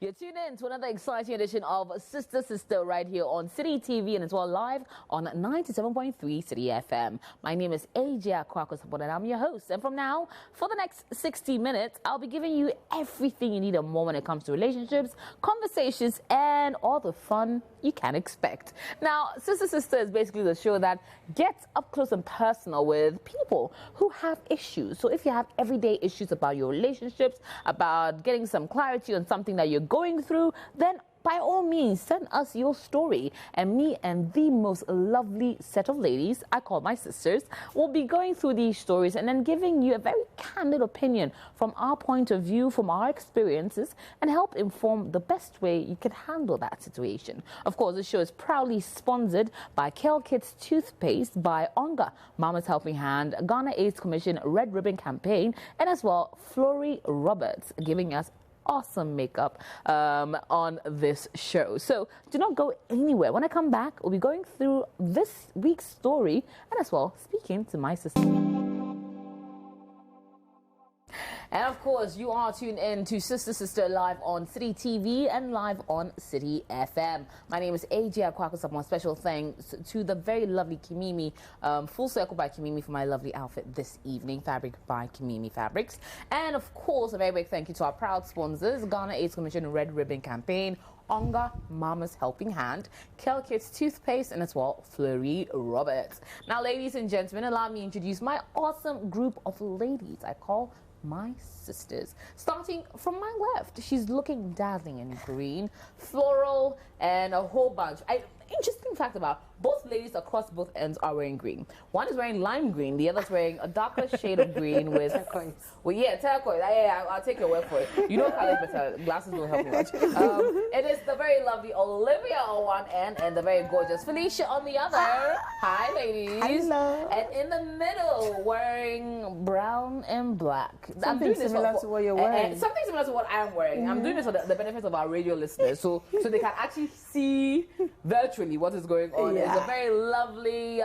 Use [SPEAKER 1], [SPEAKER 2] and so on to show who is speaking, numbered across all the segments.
[SPEAKER 1] You're tuned in to another exciting edition of Sister Sister right here on Citi TV and as well live on 97.3 Citi FM. My name is AJ Sarpong and I'm your host. And from now, for the next 60 minutes, I'll be giving you everything you need and more when it comes to relationships, conversations, and all the fun you can expect. Now, Sister Sister is basically the show that gets up close and personal with people who have issues. So if you have everyday issues about your relationships, about getting some clarity on something that you're going through, then by all means, send us your story. And me and the most lovely set of ladies, I call my sisters, will be going through these stories and then giving you a very candid opinion from our point of view, from our experiences, and help inform the best way you can handle that situation. Of course, the show is proudly sponsored by Kale Kids Toothpaste, by Onga, Mama's Helping Hand, Ghana AIDS Commission Red Ribbon Campaign, and as well, Flory Roberts, giving us awesome makeup on this show. So do not go anywhere. When I come back, we'll be going through this week's story and as well speaking to my sister. And of course, you are tuned in to Sister Sister live on Citi TV and live on Citi FM. My name is AJ Sarpong. Special thanks to the very lovely Kimimi, Full Circle by Kimimi for my lovely outfit this evening. Fabric by Kimimi Fabrics. And of course, a very big thank you to our proud sponsors, Ghana AIDS Commission Red Ribbon Campaign, Onga, Mama's Helping Hand, Kale Kids Toothpaste, and as well, Flory Roberts. Now, ladies and gentlemen, allow me to introduce my awesome group of ladies I call my sisters. Starting from my left, she's looking dazzling in green, floral, and a whole bunch. Interesting fact about both ladies across both ends are wearing green. One is wearing lime green, the other's wearing a darker shade of green with turquoise. Well, yeah, turquoise. I'll take your word for it. You know colors better. Glasses don't help you much. It is the very lovely Olivia on one end and the very gorgeous Felicia on the other. Hi, ladies.
[SPEAKER 2] Hello.
[SPEAKER 1] And in the middle, wearing brown and black.
[SPEAKER 2] Something similar to what you're wearing.
[SPEAKER 1] Something similar to what I'm wearing. I'm doing this for the benefit of our radio listeners, so they can actually see virtually what is going on.
[SPEAKER 2] Yeah.
[SPEAKER 1] It's a very lovely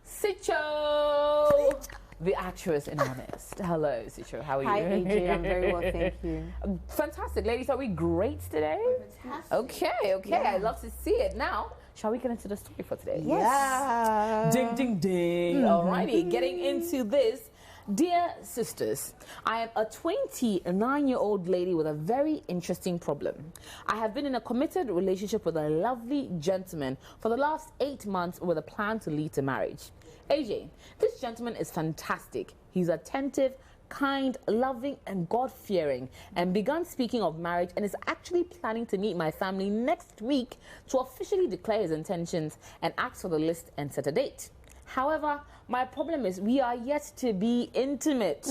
[SPEAKER 1] Sicho, the actress in Honest. Hello, Sicho. How are you?
[SPEAKER 2] Hi, AJ. I'm very well, thank you.
[SPEAKER 1] Fantastic. Ladies, are we great today?
[SPEAKER 2] Fantastic.
[SPEAKER 1] Okay.
[SPEAKER 2] Yeah.
[SPEAKER 1] I love to see it. Now, shall we get into the story for today?
[SPEAKER 2] Yes. Yeah.
[SPEAKER 1] Ding, ding, ding. Alrighty, getting into this. Dear sisters, I am a 29-year-old lady with a very interesting problem. I have been in a committed relationship with a lovely gentleman for the last 8 months with a plan to lead to marriage. AJ, this gentleman is fantastic. He's attentive, kind, loving, and God-fearing, and began speaking of marriage and is actually planning to meet my family next week to officially declare his intentions and ask for the list and set a date. However, my problem is we are yet to be intimate.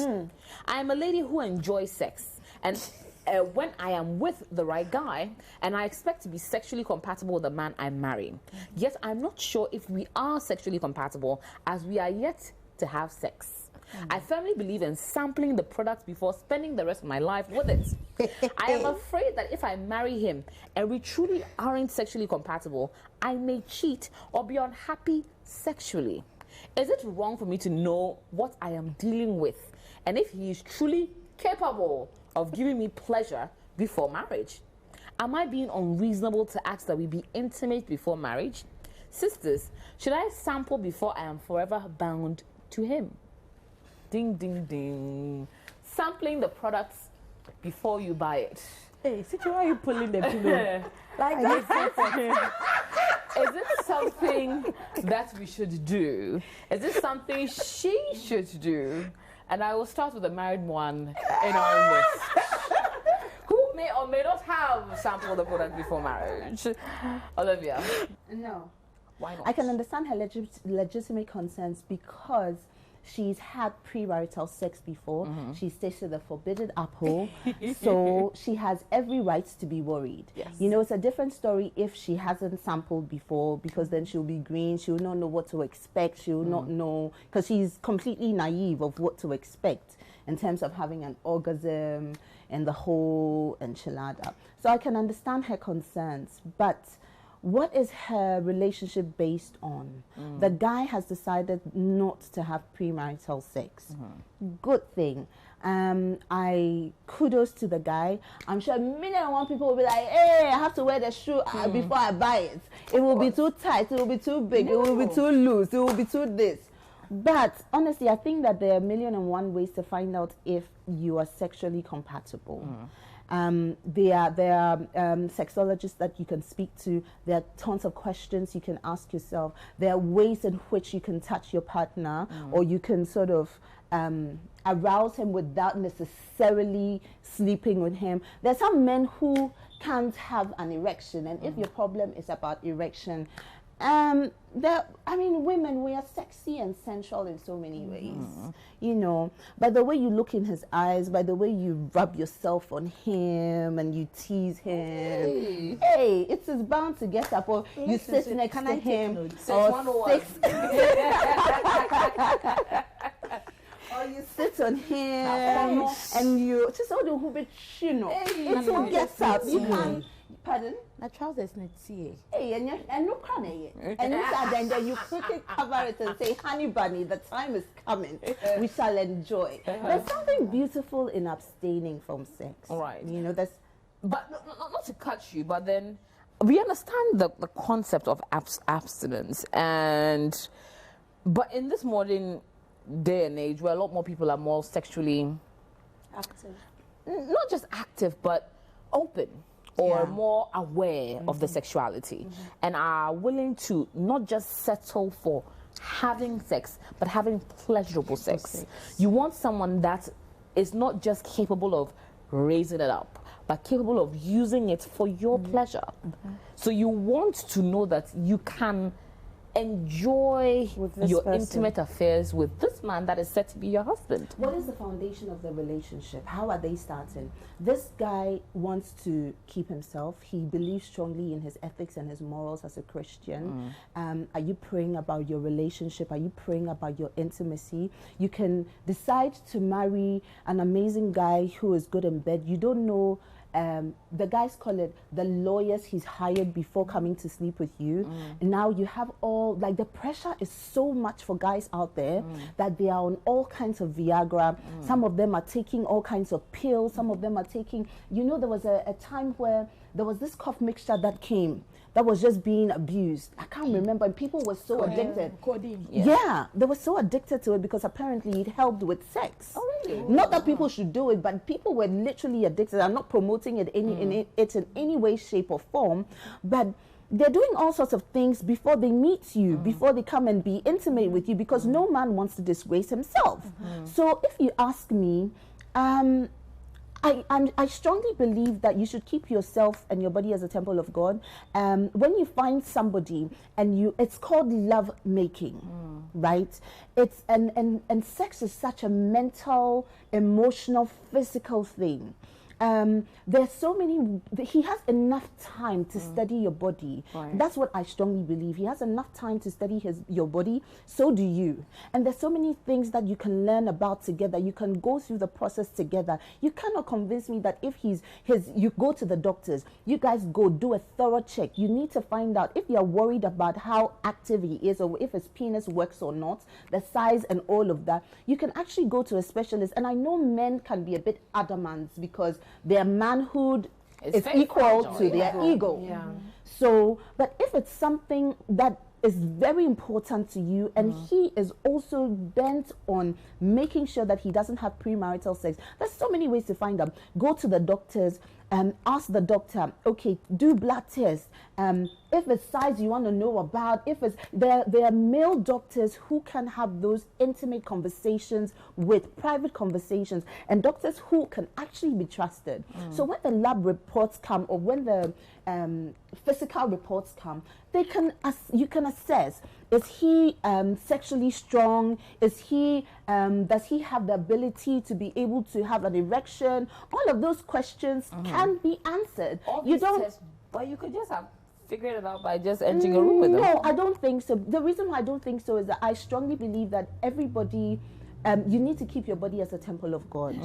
[SPEAKER 1] I am a lady who enjoys sex, and when I am with the right guy, and I expect to be sexually compatible with the man I'm marrying. Yet I'm not sure if we are sexually compatible as we are yet to have sex. I firmly believe in sampling the product before spending the rest of my life with it. I am afraid that if I marry him and we truly aren't sexually compatible, I may cheat or be unhappy sexually. Is it wrong for me to know what I am dealing with and if he is truly capable of giving me pleasure before marriage? Am I being unreasonable to ask that we be intimate before marriage? Sisters, should I sample before I am forever bound to him? Ding, ding, ding. Sampling the products before you buy it.
[SPEAKER 2] Hey, Sicho, why are you pulling the pillow? Like that.
[SPEAKER 1] Is it something that we should do? Is it something she should do? And I will start with the married one in our list. Who may or may not have sampled the product before marriage? Olivia?
[SPEAKER 2] No.
[SPEAKER 1] Why not?
[SPEAKER 2] I can understand her legitimate concerns because she's had premarital sex before. She's tasted the forbidden apple. So she has every right to be worried.
[SPEAKER 1] Yes.
[SPEAKER 2] You know, it's a different story if she hasn't sampled before, because then she'll be green. She'll not know what to expect. She'll not know, because she's completely naive of what to expect in terms of having an orgasm and the whole enchilada. So I can understand her concerns, but what is her relationship based on? The guy has decided not to have premarital sex. Good thing. I kudos to the guy. I'm sure 1,000,001 people will be like, hey, I have to wear the shoe before I buy it. It will be too tight, it will be too big, it will be too loose, it will be too this. But honestly, I think that there are 1,000,001 ways to find out if you are sexually compatible. There are sexologists that you can speak to. There are tons of questions you can ask yourself. There are ways in which you can touch your partner, or you can sort of arouse him without necessarily sleeping with him. There are some men who can't have an erection, and if your problem is about erection, women, we are sexy and sensual in so many ways, you know, by the way you look in his eyes, by the way you rub yourself on him and you tease him. Hey, it is bound to get up, or you sit next to him, or you sit on him and you just all the who be it will get up. You can. Pardon?
[SPEAKER 1] My trousers not see.
[SPEAKER 2] Hey, and no cranny. And then you quickly cover it and say, honey bunny, the time is coming. We shall enjoy. There's something beautiful in abstaining from sex.
[SPEAKER 1] Right.
[SPEAKER 2] You know, that's...
[SPEAKER 1] But not to cut you, but then we understand the concept of abstinence. But in this modern day and age where a lot more people are more sexually...
[SPEAKER 2] active.
[SPEAKER 1] Not just active, but open. Or more aware of the sexuality, and are willing to not just settle for having sex, but having pleasurable sex. You want someone that is not just capable of raising it up, but capable of using it for your pleasure. So you want to know that you can enjoy your intimate affairs with this man that is set to be your husband.
[SPEAKER 2] What is the foundation of the relationship? How are they starting? This guy wants to keep himself. He believes strongly in his ethics and his morals as a Christian. Are you praying about your relationship? Are you praying about your intimacy? You can decide to marry an amazing guy who is good in bed. You don't know. The guys call it the lawyers he's hired before coming to sleep with you. And now you have all, like, the pressure is so much for guys out there that they are on all kinds of Viagra. Some of them are taking all kinds of pills. Some of them are taking, you know, there was a time where there was this cough mixture that came that was just being abused. I can't remember. And people were so addicted.
[SPEAKER 1] Codeine.
[SPEAKER 2] Yeah, they were so addicted to it because apparently it helped with sex.
[SPEAKER 1] Oh, really?
[SPEAKER 2] Not that people should do it, but people were literally addicted. I'm not promoting it in any way, shape, or form, but they're doing all sorts of things before they meet you, before they come and be intimate with you, because no man wants to disgrace himself. So if you ask me, I strongly believe that you should keep yourself and your body as a temple of God. When you find somebody and it's called love making, right? It's and sex is such a mental, emotional, physical thing. There's so many, he has enough time to study your body. Right. That's what I strongly believe. He has enough time to study your body, so do you. And there's so many things that you can learn about together. You can go through the process together. You cannot convince me that if you go to the doctors, you guys go do a thorough check. You need to find out if you're worried about how active he is, or if his penis works or not, the size and all of that. You can actually go to a specialist. And I know men can be a bit adamant because their manhood is equal to their ego. Yeah. So, but if it's something that is very important to you, and he is also bent on making sure that he doesn't have premarital sex, there's so many ways to find out. Go to the doctors and ask the doctor, okay, do blood tests. If it's size you want to know about, if it's there are male doctors who can have those intimate conversations with private conversations, and doctors who can actually be trusted. So when the lab reports come, or when the physical reports come, you can assess, is he sexually strong? Is he does he have the ability to be able to have an erection? All of those questions can be answered.
[SPEAKER 1] You don't, but you could just have figured it out by just entering a room with them.
[SPEAKER 2] No, I don't think so. The reason why I don't think so is that I strongly believe that everybody, you need to keep your body as a temple of God.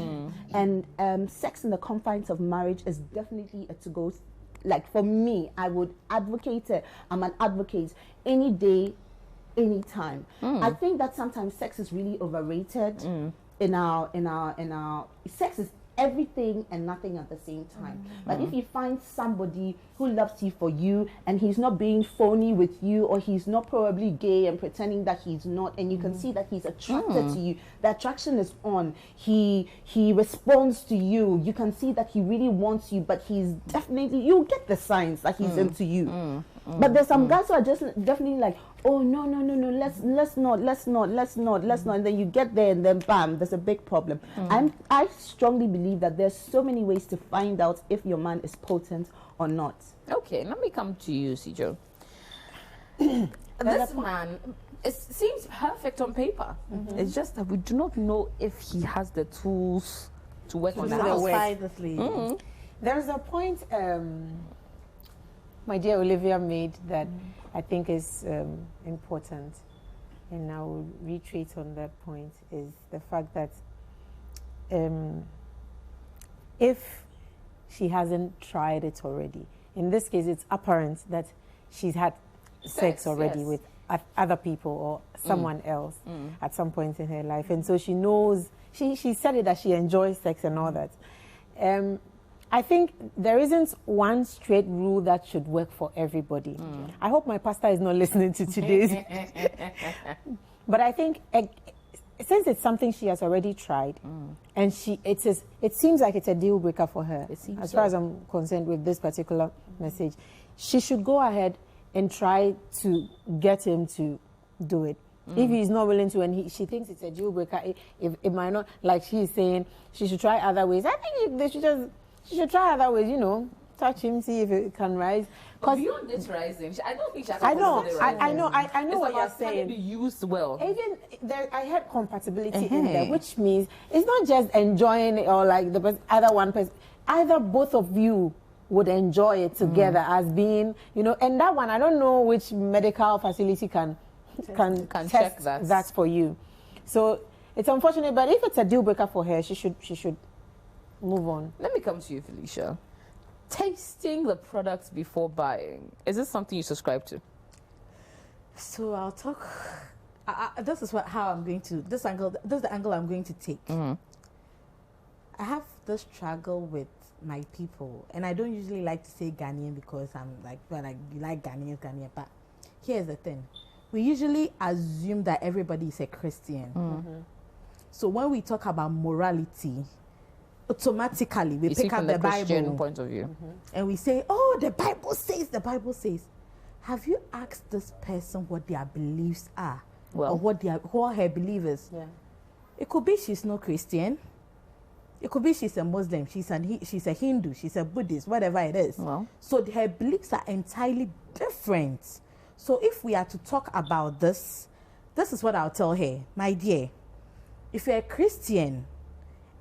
[SPEAKER 2] And sex in the confines of marriage is definitely a to-go. Like, for me, I would advocate it. I'm an advocate any day, any time. I think that sometimes sex is really overrated. in our sex is everything and nothing at the same time. But if you find somebody who loves you for you, and he's not being phony with you, or he's not probably gay and pretending that he's not, and you can see that he's attracted to you, the attraction is on, he responds to you, you can see that he really wants you, but he's definitely, you get the signs that he's into you. But there's some guys who are just definitely like, oh no, let's not, and then you get there and then bam, there's a big problem. And I strongly believe that there's so many ways to find out if your man is potent or not.
[SPEAKER 1] Okay, let me come to you, Sijo. This man, it seems perfect on paper. It's just that we do not know if he has the tools to work on the house.
[SPEAKER 3] There's a point my dear Olivia made that I think is important, and I will reiterate on that point, is the fact that if she hasn't tried it already, in this case it's apparent that she's had sex already with other people or someone else at some point in her life, and so she knows, she said it that she enjoys sex and all that. I think there isn't one straight rule that should work for everybody. I hope my pastor is not listening to today's. But I think since it's something she has already tried, and it seems like it's a deal breaker for her, as far as I'm concerned with this particular message, she should go ahead and try to get him to do it. If he's not willing to, and she thinks it's a deal breaker, it might not, like she's saying, she should try other ways. I think she should try other ways, touch him, see if it can rise.
[SPEAKER 1] But beyond this rising, I don't think she has
[SPEAKER 3] I know what you're saying.
[SPEAKER 1] It's be used well.
[SPEAKER 3] Even there, I had compatibility in there, which means it's not just enjoying it, or like either one person, either both of you would enjoy it together as being, and that one, I don't know which medical facility can
[SPEAKER 1] check
[SPEAKER 3] that for you. So it's unfortunate, but if it's a deal breaker for her, she should move on.
[SPEAKER 1] Let me come to you, Felicia. Tasting the products before buying, is this something you subscribe to?
[SPEAKER 4] So I'll talk. This is how I'm going to. This is the angle I'm going to take. I have this struggle with my people, and I don't usually like to say Ghanaian because I'm like, well, you like Ghanaian. But here's the thing: we usually assume that everybody is a Christian. So when we talk about morality, automatically we pick up the Bible
[SPEAKER 1] point of view,
[SPEAKER 4] and we say, "Oh, the Bible says." The Bible says. Have you asked this person what their beliefs are, or what her belief is? Yeah. It could be she's not Christian. It could be she's a Muslim. She's a Hindu. She's a Buddhist. Whatever it is. Well, so her beliefs are entirely different. So if we are to talk about this is what I'll tell her, my dear. If you're a Christian.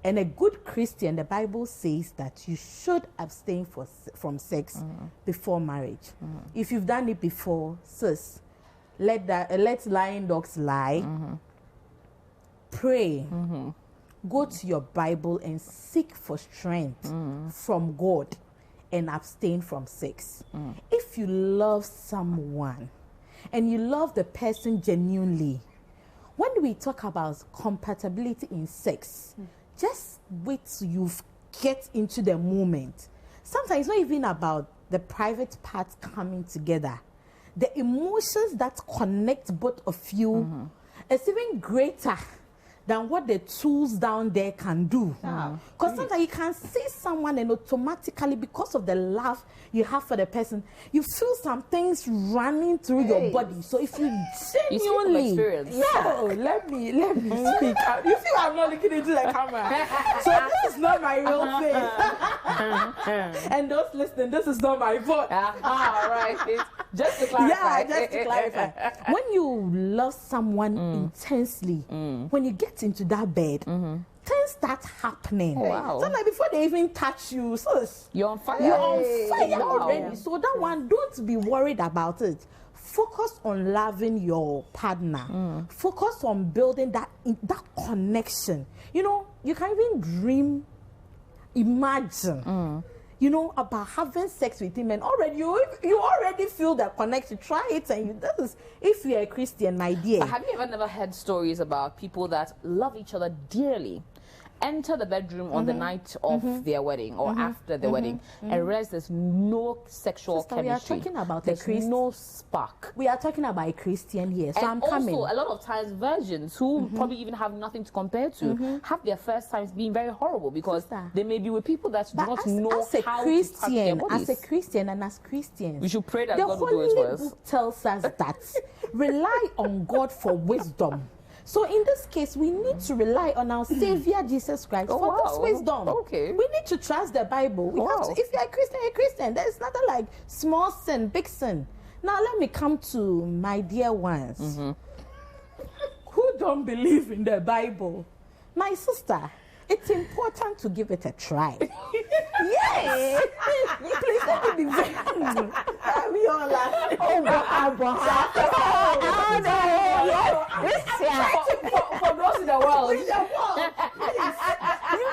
[SPEAKER 4] And a good Christian, the Bible says that you should abstain from sex before marriage. If you've done it before, sis, let lying dogs lie. Pray. Go to your Bible and seek for strength from God and abstain from sex. If you love someone and you love the person genuinely, when we talk about compatibility in sex, just wait till you get into the moment. Sometimes it's not even about the private parts coming together. The emotions that connect both of you is even greater than what the tools down there can do. Because sometimes you can see someone and automatically, because of the love you have for the person, you feel some things running through your body. So if you genuinely, let me speak. You see, I'm not looking into the camera. So this is not my real face. And those listening, this is not my voice.
[SPEAKER 1] Right. Just to clarify.
[SPEAKER 4] Just to clarify. When you love someone intensely, when you get into that bed, things start happening. Sometimes before they even touch you, sis,
[SPEAKER 1] you're on fire.
[SPEAKER 4] You're on fire already. So that one, don't be worried about it. Focus on loving your partner. Focus on building that connection. You can even dream, imagine. you know, about having sex with him, and already you already feel that connection. Try it, and this is if you're a Christian, my dear.
[SPEAKER 1] But have you ever never heard stories about people that love each other dearly, enter the bedroom on the night of their wedding or after the wedding, and realize there's no sexual chemistry?
[SPEAKER 4] We are talking about
[SPEAKER 1] there's no spark.
[SPEAKER 4] We are talking about a Christian here, so
[SPEAKER 1] and
[SPEAKER 4] I'm
[SPEAKER 1] also,
[SPEAKER 4] coming.
[SPEAKER 1] a lot of times, virgins who probably even have nothing to compare to have their first times being very horrible because they may be with people that do not know how to touch their bodies.
[SPEAKER 4] As a Christian and as Christians,
[SPEAKER 1] we should pray that
[SPEAKER 4] the
[SPEAKER 1] God will do it for us.
[SPEAKER 4] Holy Book tells us that rely on God for wisdom. So in this case, we need to rely on our Savior Jesus Christ for this wisdom.
[SPEAKER 1] Okay.
[SPEAKER 4] We need to trust the Bible. We have to, if you're a Christian, you're a Christian. There's nothing like small sin, big sin. Now let me come to my dear ones who don't believe in the Bible. My sister, it's important to give it a try. Yes! Please let me be very... We all laugh.
[SPEAKER 1] For those in the world.
[SPEAKER 4] You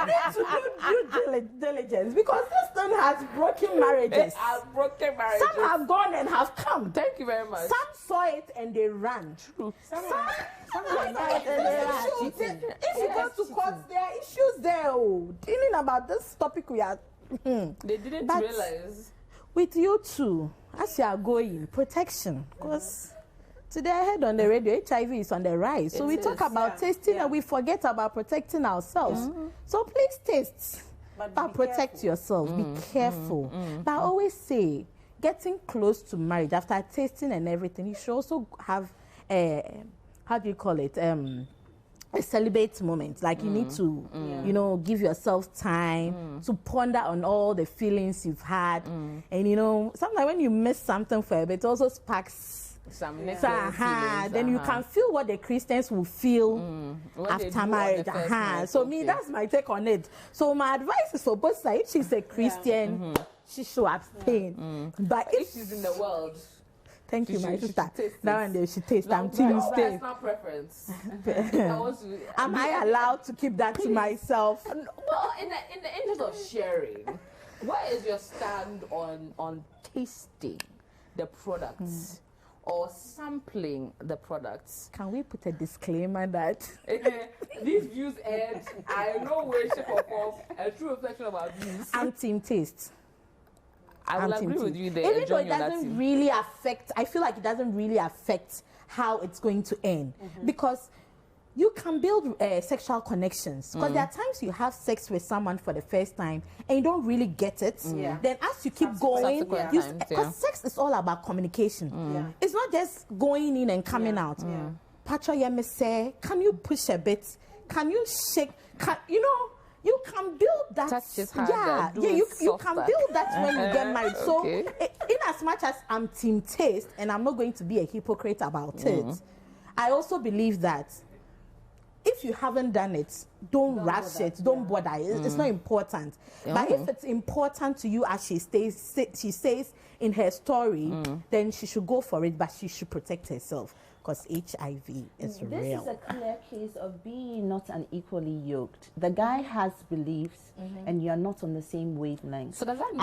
[SPEAKER 4] need to do due diligence because this thing has broken marriages.
[SPEAKER 1] It has broken marriages.
[SPEAKER 4] Some have gone and have come.
[SPEAKER 1] Thank you very much.
[SPEAKER 4] Some saw it and they ran. Some saw it and they ran. If you go to court, there are issues there. Dealing about this topic, we are.
[SPEAKER 1] They didn't realize.
[SPEAKER 4] With you too, as you are going, protection. Because today I heard on the radio, HIV is on the rise. So we talk about tasting and we forget about protecting ourselves. So please taste, but protect yourself. Be careful. But I always say, getting close to marriage, after tasting and everything, you should also have a, how do you call it? A celibate moment. Like you need to, you know, give yourself time to ponder on all the feelings you've had. And you know, sometimes when you miss something for a bit, it also sparks
[SPEAKER 1] some
[SPEAKER 4] then you can feel what the Christians will feel after marriage. So me, that's my take on it. So my advice is for both sides. If she's a Christian, she should abstain. But
[SPEAKER 1] if she's in the world,
[SPEAKER 4] thank you, my sister. That one day she taste.
[SPEAKER 1] No,
[SPEAKER 4] I'm team stay.
[SPEAKER 1] That's not preference.
[SPEAKER 4] Am I allowed to keep that to myself?
[SPEAKER 1] Well, in the interest of sharing, what is your stand on tasting the products or sampling the products?
[SPEAKER 4] Can we put a disclaimer that
[SPEAKER 1] these views are in no way, shape, or form a true reflection of our views?
[SPEAKER 4] I'm team taste.
[SPEAKER 1] I will agree with you there.
[SPEAKER 4] Even though it doesn't really affect, I feel like it doesn't really affect how it's going to end. Because you can build sexual connections. Because there are times you have sex with someone for the first time and you don't really get it. Then as you keep going, because sex is all about communication. It's not just going in and coming out. Pacho Yeme say, can you push a bit? Can you shake? You know, you can build that. You can build that when you get married. So, in as much as I'm team taste and I'm not going to be a hypocrite about it, I also believe that if you haven't done it, don't rush it. Don't bother. It's not important. But if it's important to you, as she says in her story, then she should go for it. But she should protect herself. Because HIV is real.
[SPEAKER 2] This is a clear case of being not unequally yoked. The guy has beliefs, and you are not on the same wavelength. So does that mean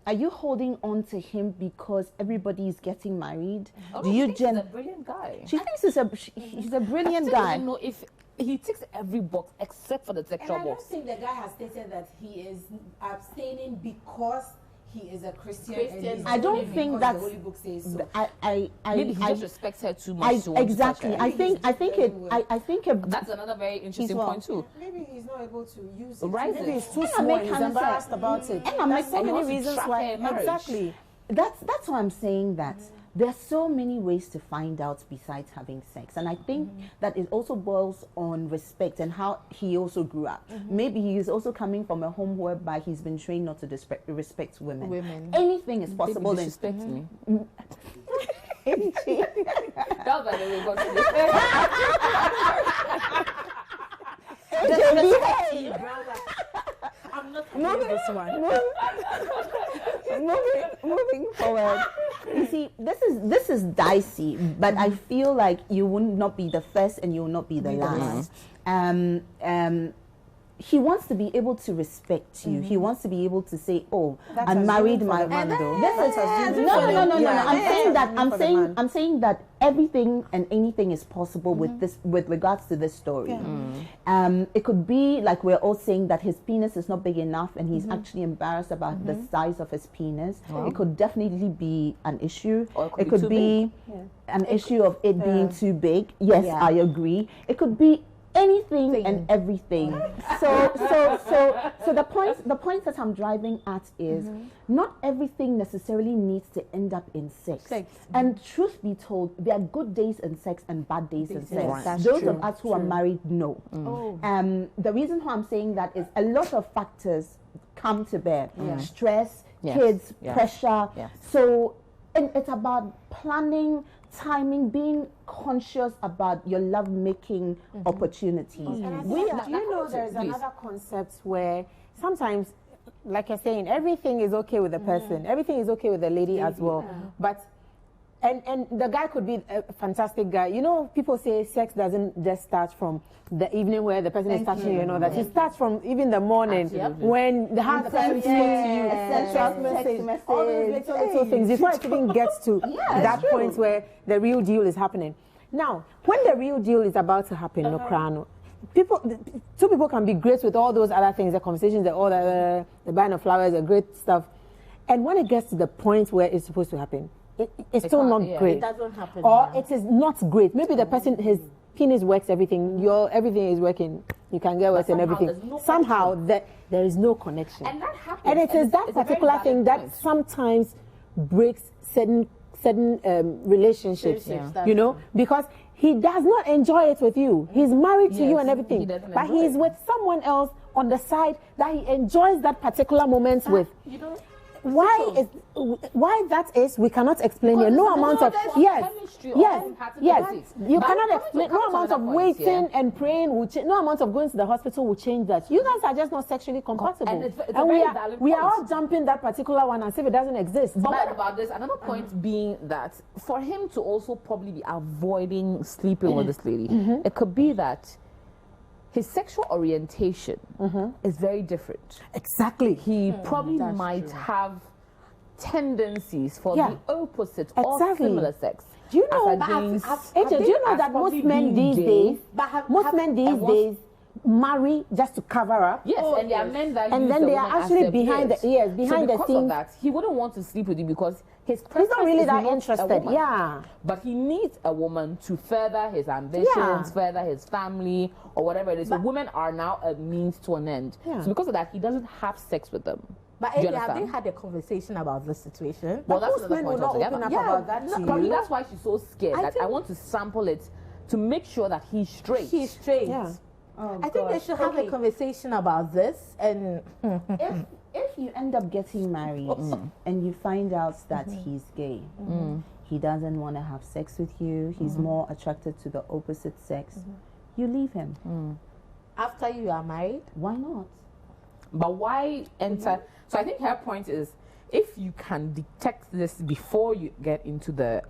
[SPEAKER 2] are you holding on to him because everybody is getting married?
[SPEAKER 1] Do you he's a brilliant guy?
[SPEAKER 2] She thinks he's a brilliant guy.
[SPEAKER 1] I don't know if he ticks every box except for the sexual box.
[SPEAKER 3] I don't think the guy has stated that he is abstaining because he is a Christian.
[SPEAKER 2] I don't think that's.
[SPEAKER 3] The Holy Book says so.
[SPEAKER 1] Maybe he just respects her too much.
[SPEAKER 2] Exactly. I think
[SPEAKER 1] that's another very interesting point too.
[SPEAKER 3] Maybe he's not able to use it.
[SPEAKER 1] Right.
[SPEAKER 3] Maybe he's too small. He's embarrassed about it.
[SPEAKER 2] And
[SPEAKER 3] there's so many reasons why.
[SPEAKER 2] Exactly. That's why I'm saying that. There's so many ways to find out besides having sex. And I think that it also boils on respect and how he also grew up. Maybe he is also coming from a home whereby he's been trained not to respect women. Anything is possible.
[SPEAKER 1] Respect me.
[SPEAKER 2] That's
[SPEAKER 1] by the way,
[SPEAKER 4] I'm not moving this one.
[SPEAKER 2] Moving forward. You see, this is dicey, but I feel like you will not be the first and you will not be the last. he wants to be able to respect you. He wants to be able to say, "Oh, I married my man." No. I'm saying that everything and anything is possible with regards to this story. It could be like we're all saying that his penis is not big enough, and he's actually embarrassed about the size of his penis. It could definitely be an issue.
[SPEAKER 1] Or
[SPEAKER 2] it could be an issue of it being too big. Yes, I agree. It could be anything and everything. So the point that I'm driving at is not everything necessarily needs to end up in sex. And truth be told, there are good days in sex and bad days in sex.
[SPEAKER 1] Right.
[SPEAKER 2] Those of us who are married know. The reason why I'm saying that is a lot of factors come to bear. Stress, kids, pressure. So it's about planning, timing, being conscious about your love-making opportunities.
[SPEAKER 3] Do you know there's another concept where sometimes, like you're saying, everything is okay with the person, everything is okay with the lady as well, but and the guy could be a fantastic guy. You know, people say sex doesn't just start from the evening where the person is touching you, that it starts from even the morning when the person speaks to you, text message, all those little things before it even gets to that point where the real deal is happening. Now, when the real deal is about to happen, two people can be great with all those other things, the conversations, the buying of flowers, the great stuff, and when it gets to the point where it's supposed to happen, it's still not great.
[SPEAKER 4] It doesn't happen.
[SPEAKER 3] Or it is not great. Maybe the person, his penis works, everything is working. You can get worse and everything. Somehow there is no connection.
[SPEAKER 1] And that happens.
[SPEAKER 3] And it is that particular thing that sometimes breaks certain relationships. You know, because he does not enjoy it with you. He's married to you and everything. But he's with someone else on the side that he enjoys that particular moment with. Why that is, we cannot explain here. No amount of you cannot explain. No amount of waiting and praying will change. No amount of going to the hospital will change that. You guys are just not sexually compatible, and we are all jumping that particular one as if it doesn't exist.
[SPEAKER 1] But what about this? Another point being that for him to also probably be avoiding sleeping with this lady, it could be that his sexual orientation is very different.
[SPEAKER 3] Exactly.
[SPEAKER 1] He probably might have tendencies for the opposite or similar sex.
[SPEAKER 3] Do you know, AJ, do you know that most men these days marry just to cover up?
[SPEAKER 1] Yes, and there are men that
[SPEAKER 3] and then they are actually behind the
[SPEAKER 1] because
[SPEAKER 3] scenes.
[SPEAKER 1] Of that, he wouldn't want to sleep with you because he's
[SPEAKER 3] not really that interested.
[SPEAKER 1] But he needs a woman to further his ambitions, further his family, or whatever it is. So women are now a means to an end. So because of that, he doesn't have sex with them.
[SPEAKER 4] But AJ, have they had a conversation about this situation?
[SPEAKER 1] Well, that's another point altogether.
[SPEAKER 3] About that
[SPEAKER 1] probably that's why she's so scared. I want to sample it to make sure that he's straight.
[SPEAKER 4] He's straight. Yeah. I think they should have a conversation about this. And
[SPEAKER 2] if you end up getting married and you find out that he's gay, he doesn't want to have sex with you, he's more attracted to the opposite sex, you leave him.
[SPEAKER 4] After you are married?
[SPEAKER 2] Why not?
[SPEAKER 1] But why enter? So I think her point is, if you can detect this before you get into the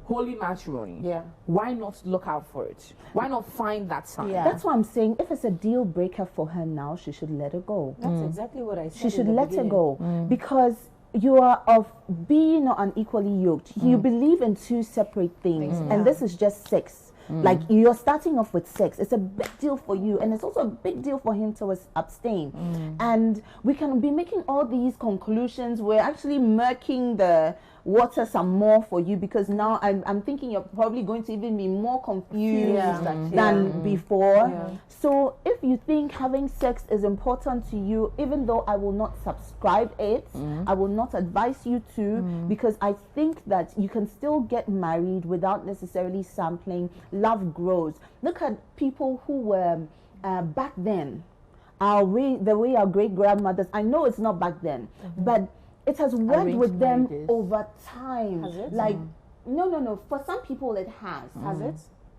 [SPEAKER 1] holy matrimony, why not look out for it? Why not find that sign?
[SPEAKER 2] That's what I'm saying. If it's a deal breaker for her now, she should let it go.
[SPEAKER 3] That's exactly what I said.
[SPEAKER 2] She should let it go because you are of being not unequally yoked. You believe in two separate things, and this is just sex. Like you're starting off with sex. It's a big deal for you, and it's also a big deal for him to abstain. And we can be making all these conclusions. We're actually murking the water some more for you because now I'm thinking you're probably going to even be more confused than before. So if you think having sex is important to you, even though I will not subscribe it, I will not advise you to, because I think that you can still get married without necessarily sampling. Love grows. Look at people who were back then, the way our great grandmothers, I know it's not back then, but it has worked with them over time.
[SPEAKER 3] Has it?
[SPEAKER 2] Like, no. For some people it has.
[SPEAKER 3] Has it?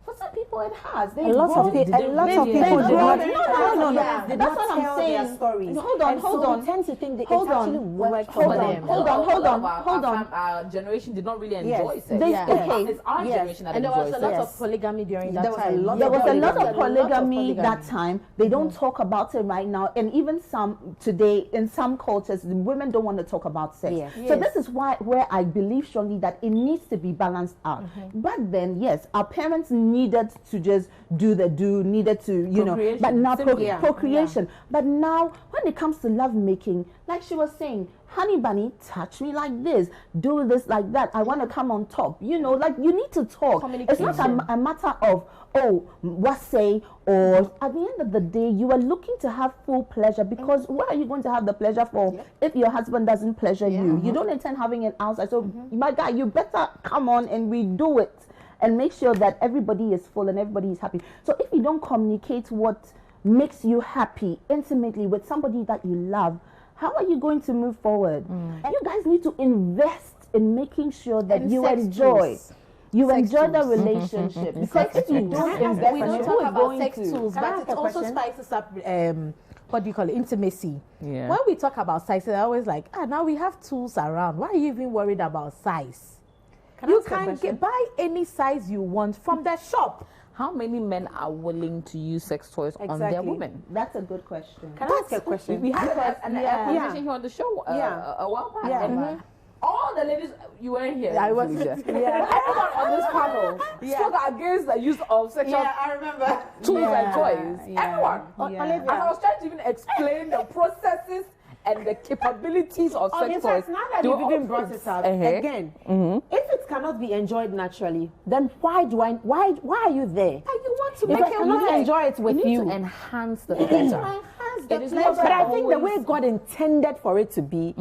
[SPEAKER 2] For some people, it has.
[SPEAKER 3] A lot of people did not.
[SPEAKER 2] No. That's what I'm
[SPEAKER 3] tell
[SPEAKER 2] saying.
[SPEAKER 3] their stories.
[SPEAKER 2] Hold on.
[SPEAKER 3] We tend to think that
[SPEAKER 2] Hold
[SPEAKER 3] it's
[SPEAKER 2] on.
[SPEAKER 3] actually worked
[SPEAKER 2] Hold
[SPEAKER 3] for
[SPEAKER 2] on.
[SPEAKER 3] them.
[SPEAKER 2] Hold on.
[SPEAKER 1] Our generation did not really enjoy sex.
[SPEAKER 2] Okay.
[SPEAKER 1] It's our generation that
[SPEAKER 5] And there was
[SPEAKER 1] enjoys
[SPEAKER 5] a lot
[SPEAKER 1] sex.
[SPEAKER 5] of polygamy during that time.
[SPEAKER 2] There was a lot of polygamy that time. They don't talk about it right now. And even some today, in some cultures, the women don't want to talk about sex.
[SPEAKER 3] Yes.
[SPEAKER 2] So this is where I believe strongly that it needs to be balanced out. Back then, yes, our parents needed to just needed to, you know, but now procreation. But now, when it comes to love making, like she was saying, honey bunny, touch me like this, do this like that. I want to come on top. You know, like you need to talk. It's not a matter of, what say, or at the end of the day, you are looking to have full pleasure, because where are you going to have the pleasure for if your husband doesn't pleasure you? You don't intend having it outside. So, my guy, you better come on and we do it and make sure that everybody is full and everybody is happy. So if you don't communicate what makes you happy intimately with somebody that you love, how are you going to move forward? You guys need to invest in making sure that you enjoy. You enjoy the relationship. Because if you don't invest,
[SPEAKER 5] we don't talk about sex tools, but it also spices up
[SPEAKER 4] what do you call it? Intimacy.
[SPEAKER 1] Yeah.
[SPEAKER 4] When we talk about size, they're always like, now we have tools around. Why are you even worried about size? You can buy any size you want from the shop.
[SPEAKER 1] How many men are willing to use sex toys on their women?
[SPEAKER 2] That's a good question.
[SPEAKER 3] Can I ask a question?
[SPEAKER 1] We had a conversation here on the show a while back. And all the ladies, you weren't here.
[SPEAKER 4] I was.
[SPEAKER 1] Everyone on this panel spoke against the use of sexual
[SPEAKER 5] I remember.
[SPEAKER 1] tools and toys. Everyone. And I was trying to even explain the processes and the capabilities of sex toys.
[SPEAKER 3] Now that you've even brought it up again, if it cannot be enjoyed naturally, then why are you there?
[SPEAKER 1] You want to
[SPEAKER 3] If I cannot enjoy it with
[SPEAKER 1] you
[SPEAKER 3] you,
[SPEAKER 1] need to enhance the pleasure. It is not
[SPEAKER 3] but I think the way God intended for it to be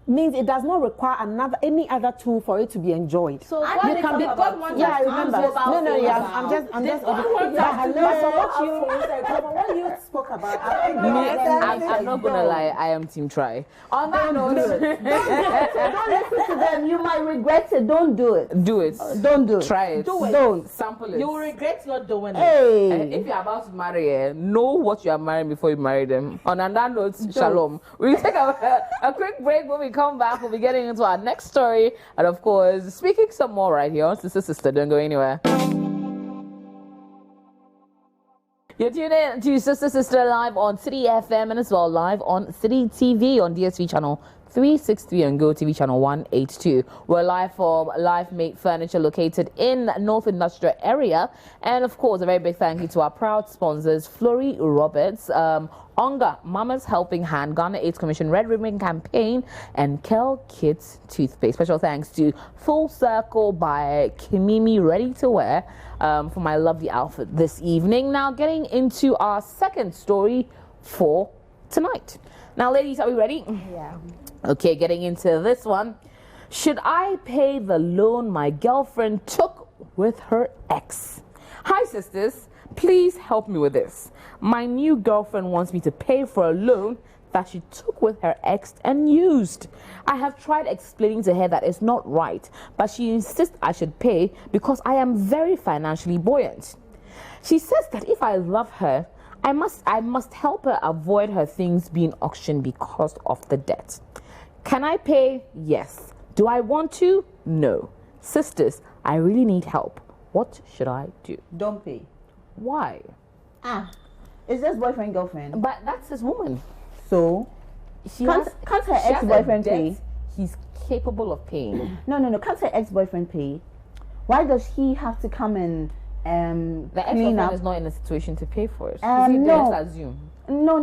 [SPEAKER 3] means it does not require any other tool for it to be enjoyed.
[SPEAKER 5] So God
[SPEAKER 3] you can be
[SPEAKER 5] God wants
[SPEAKER 3] I
[SPEAKER 5] us to
[SPEAKER 3] remember.
[SPEAKER 5] use mobile
[SPEAKER 3] No,
[SPEAKER 5] phones.
[SPEAKER 3] I'm just. What you spoke about,
[SPEAKER 1] I'm not gonna lie, I am team try. On that note,
[SPEAKER 2] Don't listen to them. You might regret it. Don't do it.
[SPEAKER 1] do it.
[SPEAKER 2] Don't do it.
[SPEAKER 1] Try it.
[SPEAKER 2] Don't.
[SPEAKER 1] Sample it.
[SPEAKER 5] You will regret not doing it.
[SPEAKER 2] Hey.
[SPEAKER 1] And if you're about to marry, know what you are marrying before you marry them. On that note, shalom. We'll take a quick break. When we come back, we'll be getting into our next story. And of course, speaking some more right here on Sister. Don't go anywhere. You're tuned in to Sister live on Citi FM and as well live on Citi TV on DSV channel 363 and Go TV channel 182. We're live from Live Mate Furniture located in North Industrial Area. And of course, a very big thank you to our proud sponsors, Flory Roberts, Onga, Mama's Helping Hand, Ghana AIDS Commission Red Ribbon Campaign, and Kel Kids Toothpaste. Special thanks to Full Circle by Kimimi Ready to Wear for my lovely outfit this evening. Now getting into our second story for tonight. Now, ladies, are we ready?
[SPEAKER 4] Yeah.
[SPEAKER 1] Okay, getting into this one. Should I pay the loan my girlfriend took with her ex? Hi, sisters. Please help me with this. My new girlfriend wants me to pay for a loan that she took with her ex and used. I have tried explaining to her that it's not right, but she insists I should pay because I am very financially buoyant. She says that if I love her, I must help her avoid her things being auctioned because of the debt. Can I pay? Yes. Do I want to? No. Sisters, I really need help. What should I do?
[SPEAKER 2] Don't pay.
[SPEAKER 1] Why?
[SPEAKER 2] It's just boyfriend, girlfriend.
[SPEAKER 1] But that's his woman.
[SPEAKER 2] So, can't her ex-boyfriend pay?
[SPEAKER 1] He's capable of paying.
[SPEAKER 2] No. Can't her ex-boyfriend pay? Why does he have to come and
[SPEAKER 1] The
[SPEAKER 2] clean
[SPEAKER 1] ex-boyfriend
[SPEAKER 2] up?
[SPEAKER 1] is not in a situation to pay for it.
[SPEAKER 2] No.
[SPEAKER 1] Let's assume.
[SPEAKER 2] No.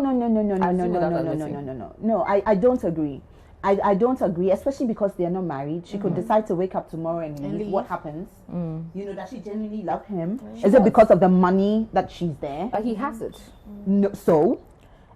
[SPEAKER 2] I don't agree. I don't agree, especially because they are not married. She could decide to wake up tomorrow and leave. What happens? You know, does she genuinely love him? Is it because of the money that she's there?
[SPEAKER 1] But he has it.
[SPEAKER 2] No, so?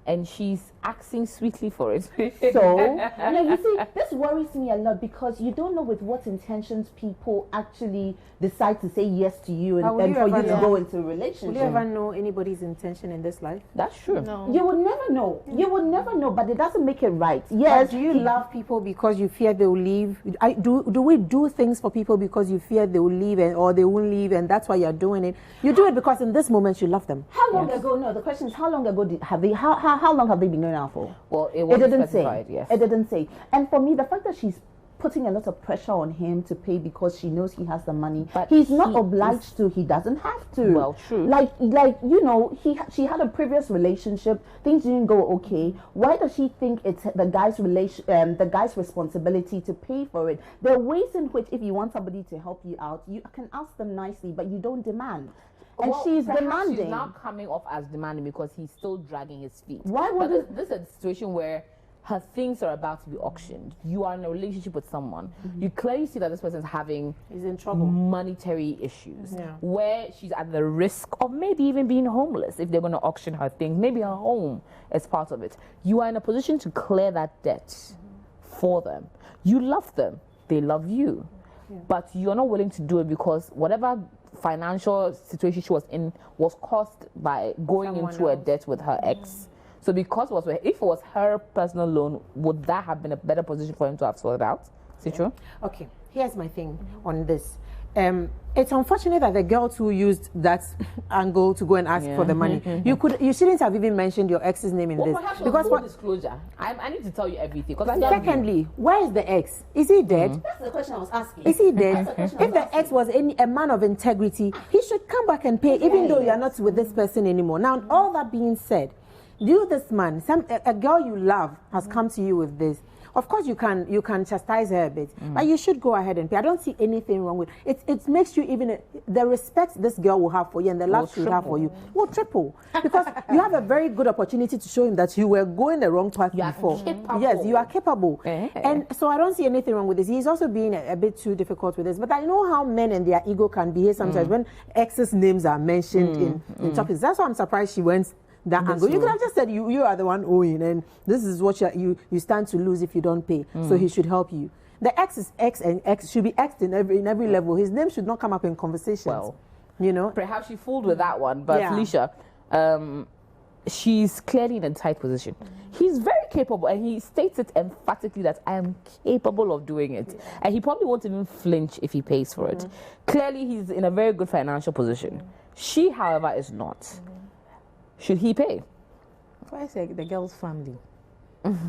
[SPEAKER 1] And she's asking sweetly for it.
[SPEAKER 2] So, you see, this worries me a lot because you don't know with what intentions people actually decide to say yes to you and for you to go into a relationship.
[SPEAKER 3] Will you ever know anybody's intention in this life?
[SPEAKER 1] That's true.
[SPEAKER 2] No. You would never know. You would never know, but it doesn't make it right. Yes.
[SPEAKER 3] But do you love people because you fear they will leave? Do we do things for people because you fear they will leave or they won't leave, and that's why you're doing it? You do it because in this moment you love them.
[SPEAKER 2] How long ago? No, the question is how long ago how long have they been going out for?
[SPEAKER 1] Well, it didn't say. Yes.
[SPEAKER 2] It didn't say. And for me, the fact that she's putting a lot of pressure on him to pay because she knows he has the money, but he's not obliged to. He doesn't have to.
[SPEAKER 1] Well, true.
[SPEAKER 2] Like she had a previous relationship. Things didn't go okay. Why does she think it's the guy's responsibility to pay for it? There are ways in which if you want somebody to help you out, you can ask them nicely, but you don't demand. And she's demanding.
[SPEAKER 1] She's now coming off as demanding because he's still dragging his feet.
[SPEAKER 2] Why would
[SPEAKER 1] this is a situation where her things are about to be auctioned. You are in a relationship with someone. You clearly see that this person's having
[SPEAKER 3] in trouble,
[SPEAKER 1] monetary issues, where she's at the risk of maybe even being homeless if they're going to auction her things. Maybe her home is part of it. You are in a position to clear that debt for them. You love them. They love you. But you're not willing to do it because whatever financial situation she was in was caused by going into a debt with her ex. So because if it was her personal loan, would that have been a better position for him to have sorted out? Is it true?
[SPEAKER 3] Okay, here's my thing on this. It's unfortunate that the girls who used that angle to go and ask for the money, you shouldn't have even mentioned your ex's name in this.
[SPEAKER 1] Because full disclosure, I need to tell you everything.
[SPEAKER 3] Secondly, where is the ex? Is he dead?
[SPEAKER 2] That's the question I was asking.
[SPEAKER 3] Is he dead? If the ex was a man of integrity, he should come back and pay, even though you are not with this person anymore. Now, all that being said, this man, a girl you love has come to you with this. Of course, you can chastise her a bit, but you should go ahead and pay. I don't see anything wrong with it. It makes you even the respect this girl will have for you and the love she will have for you will triple because you have a very good opportunity to show him that you were going the wrong path before. Yes, you are capable, and so I don't see anything wrong with this. He's also being a bit too difficult with this, but I know how men and their ego can behave sometimes when exes' names are mentioned in topics. That's why I'm surprised she went that angle. You could have just said you are the one owing, and this is what you stand to lose if you don't pay. So he should help you. The ex is ex, and ex should be ex in every level. His name should not come up in conversations. Well,
[SPEAKER 1] perhaps she fooled with that one, but Felicia, she's clearly in a tight position. He's very capable, and he states it emphatically that I am capable of doing it, and he probably won't even flinch if he pays for it. Clearly, he's in a very good financial position. She, however, is not. Should he pay?
[SPEAKER 5] Why say the girl's family?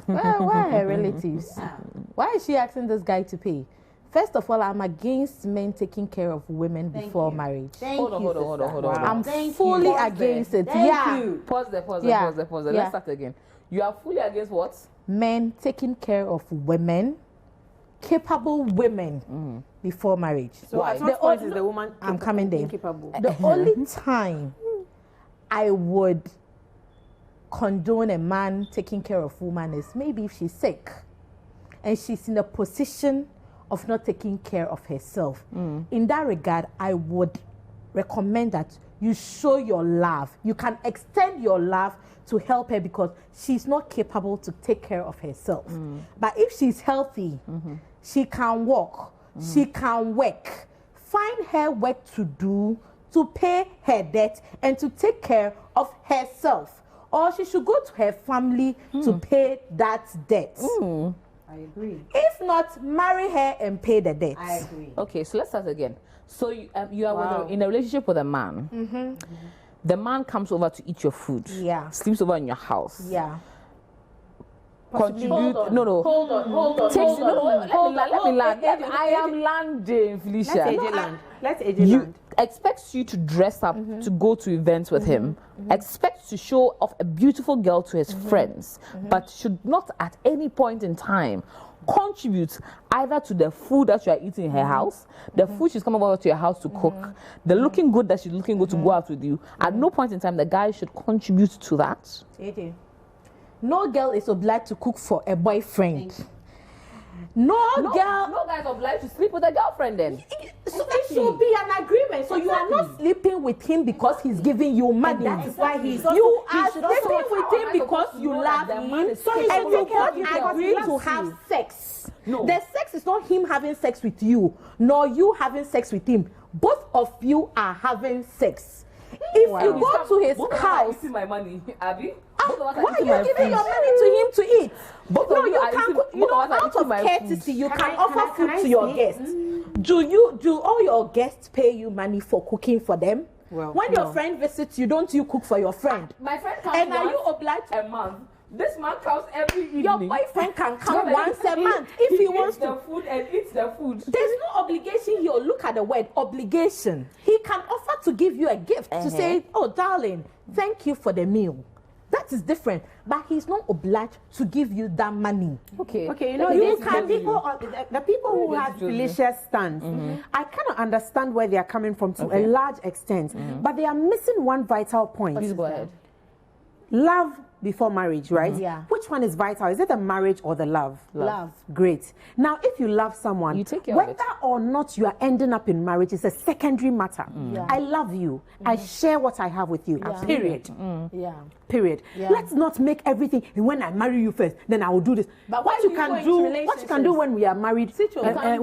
[SPEAKER 5] Why her relatives? Why is she asking this guy to pay? First of all, I'm against men taking care of women before marriage.
[SPEAKER 1] Hold on.
[SPEAKER 5] I'm fully against it.
[SPEAKER 1] Pause there. Let's start again. You are fully against what?
[SPEAKER 5] Men taking care of women, capable women before marriage.
[SPEAKER 3] So at what point is the woman
[SPEAKER 5] I'm coming there.
[SPEAKER 3] Incapable?
[SPEAKER 5] The only time I would condone a man taking care of a woman is maybe if she's sick and she's in a position of not taking care of herself. In that regard, I would recommend that you show your love. You can extend your love to help her because she's not capable to take care of herself. But if she's healthy, she can walk, she can work. Find her work to do to pay her debt and to take care of herself. Or she should go to her family to pay that debt.
[SPEAKER 2] I agree.
[SPEAKER 5] If not, marry her and pay the debt.
[SPEAKER 2] I agree.
[SPEAKER 1] Okay, so let's start again. So you are in a relationship with a man. The man comes over to eat your food. Sleeps over in your house. Contribute. Hold on. Let me land. I am landing, Felicia.
[SPEAKER 3] Let's AJ land.
[SPEAKER 1] Expects you to dress up to go to events with him. Expects to show off a beautiful girl to his friends, but should not at any point in time contribute either to the food that you are eating in her house, the food she's coming over to your house to cook, the looking good that she's looking good to go out with you. At no point in time the guy should contribute to that.
[SPEAKER 5] No girl is obliged to cook for a boyfriend. No guy is
[SPEAKER 1] obliged to sleep with a girlfriend then.
[SPEAKER 5] So if should be an agreement. So you are not sleeping with him because he's giving you money.
[SPEAKER 4] And that is why he's
[SPEAKER 5] you are sleeping with him because you love him. So you both agree to have sex. No. The sex is not him having sex with you, nor you having sex with him. Both of you are having sex. If you go to his house,
[SPEAKER 1] my money, Abby.
[SPEAKER 5] Why are you giving your money to him to eat? No, you can. You know, out of courtesy, you can offer food to your guests. Do all your guests pay you money for cooking for them?
[SPEAKER 3] Well,
[SPEAKER 5] when your friend visits you, don't you cook for your friend?
[SPEAKER 1] My friend comes
[SPEAKER 5] and are you obliged
[SPEAKER 1] a month? This man comes every evening.
[SPEAKER 5] Your boyfriend can come once a month if he wants to.
[SPEAKER 1] The food and eats the food.
[SPEAKER 5] There's no obligation here. Look at the word obligation. He can offer to give you a gift to say, "Oh, darling, thank you for the meal." That is different, but he's not obliged to give you that money.
[SPEAKER 3] Okay, you know, the people who have delicious stands, I cannot understand where they are coming from to a large extent, but they are missing one vital point.
[SPEAKER 1] Please go ahead.
[SPEAKER 3] Love before marriage, right?
[SPEAKER 2] Yeah.
[SPEAKER 3] Which one is vital? Is it the marriage or the love?
[SPEAKER 2] Love.
[SPEAKER 3] Great. Now, if you love someone,
[SPEAKER 1] you take care of it.
[SPEAKER 3] whether or not you are ending up in marriage is a secondary matter.
[SPEAKER 2] Yeah.
[SPEAKER 3] I love you. I share what I have with you. Period.
[SPEAKER 2] Yeah.
[SPEAKER 3] Period.
[SPEAKER 2] Yeah.
[SPEAKER 3] Let's not make everything. When I marry you first, then I will do this.
[SPEAKER 5] But
[SPEAKER 3] what you can do when we are married, you can do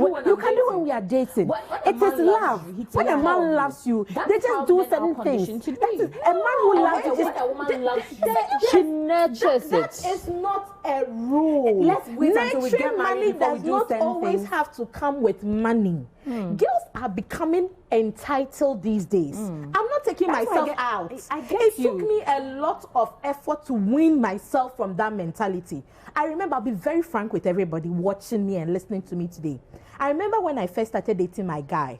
[SPEAKER 3] when we are dating. It is love. When a man loves you, they just do certain things. A man who loves you,
[SPEAKER 1] she nurtures it.
[SPEAKER 5] That is not a rule.
[SPEAKER 3] Let's wait until we get married before we
[SPEAKER 5] does
[SPEAKER 3] do
[SPEAKER 5] not
[SPEAKER 3] certain
[SPEAKER 5] always
[SPEAKER 3] things.
[SPEAKER 5] have to come with money. Girls are becoming entitled these days. I'm not taking myself out. It took me a lot of effort to wean myself from that mentality. I remember, I'll be very frank with everybody watching me and listening to me today. I remember when I first started dating my guy.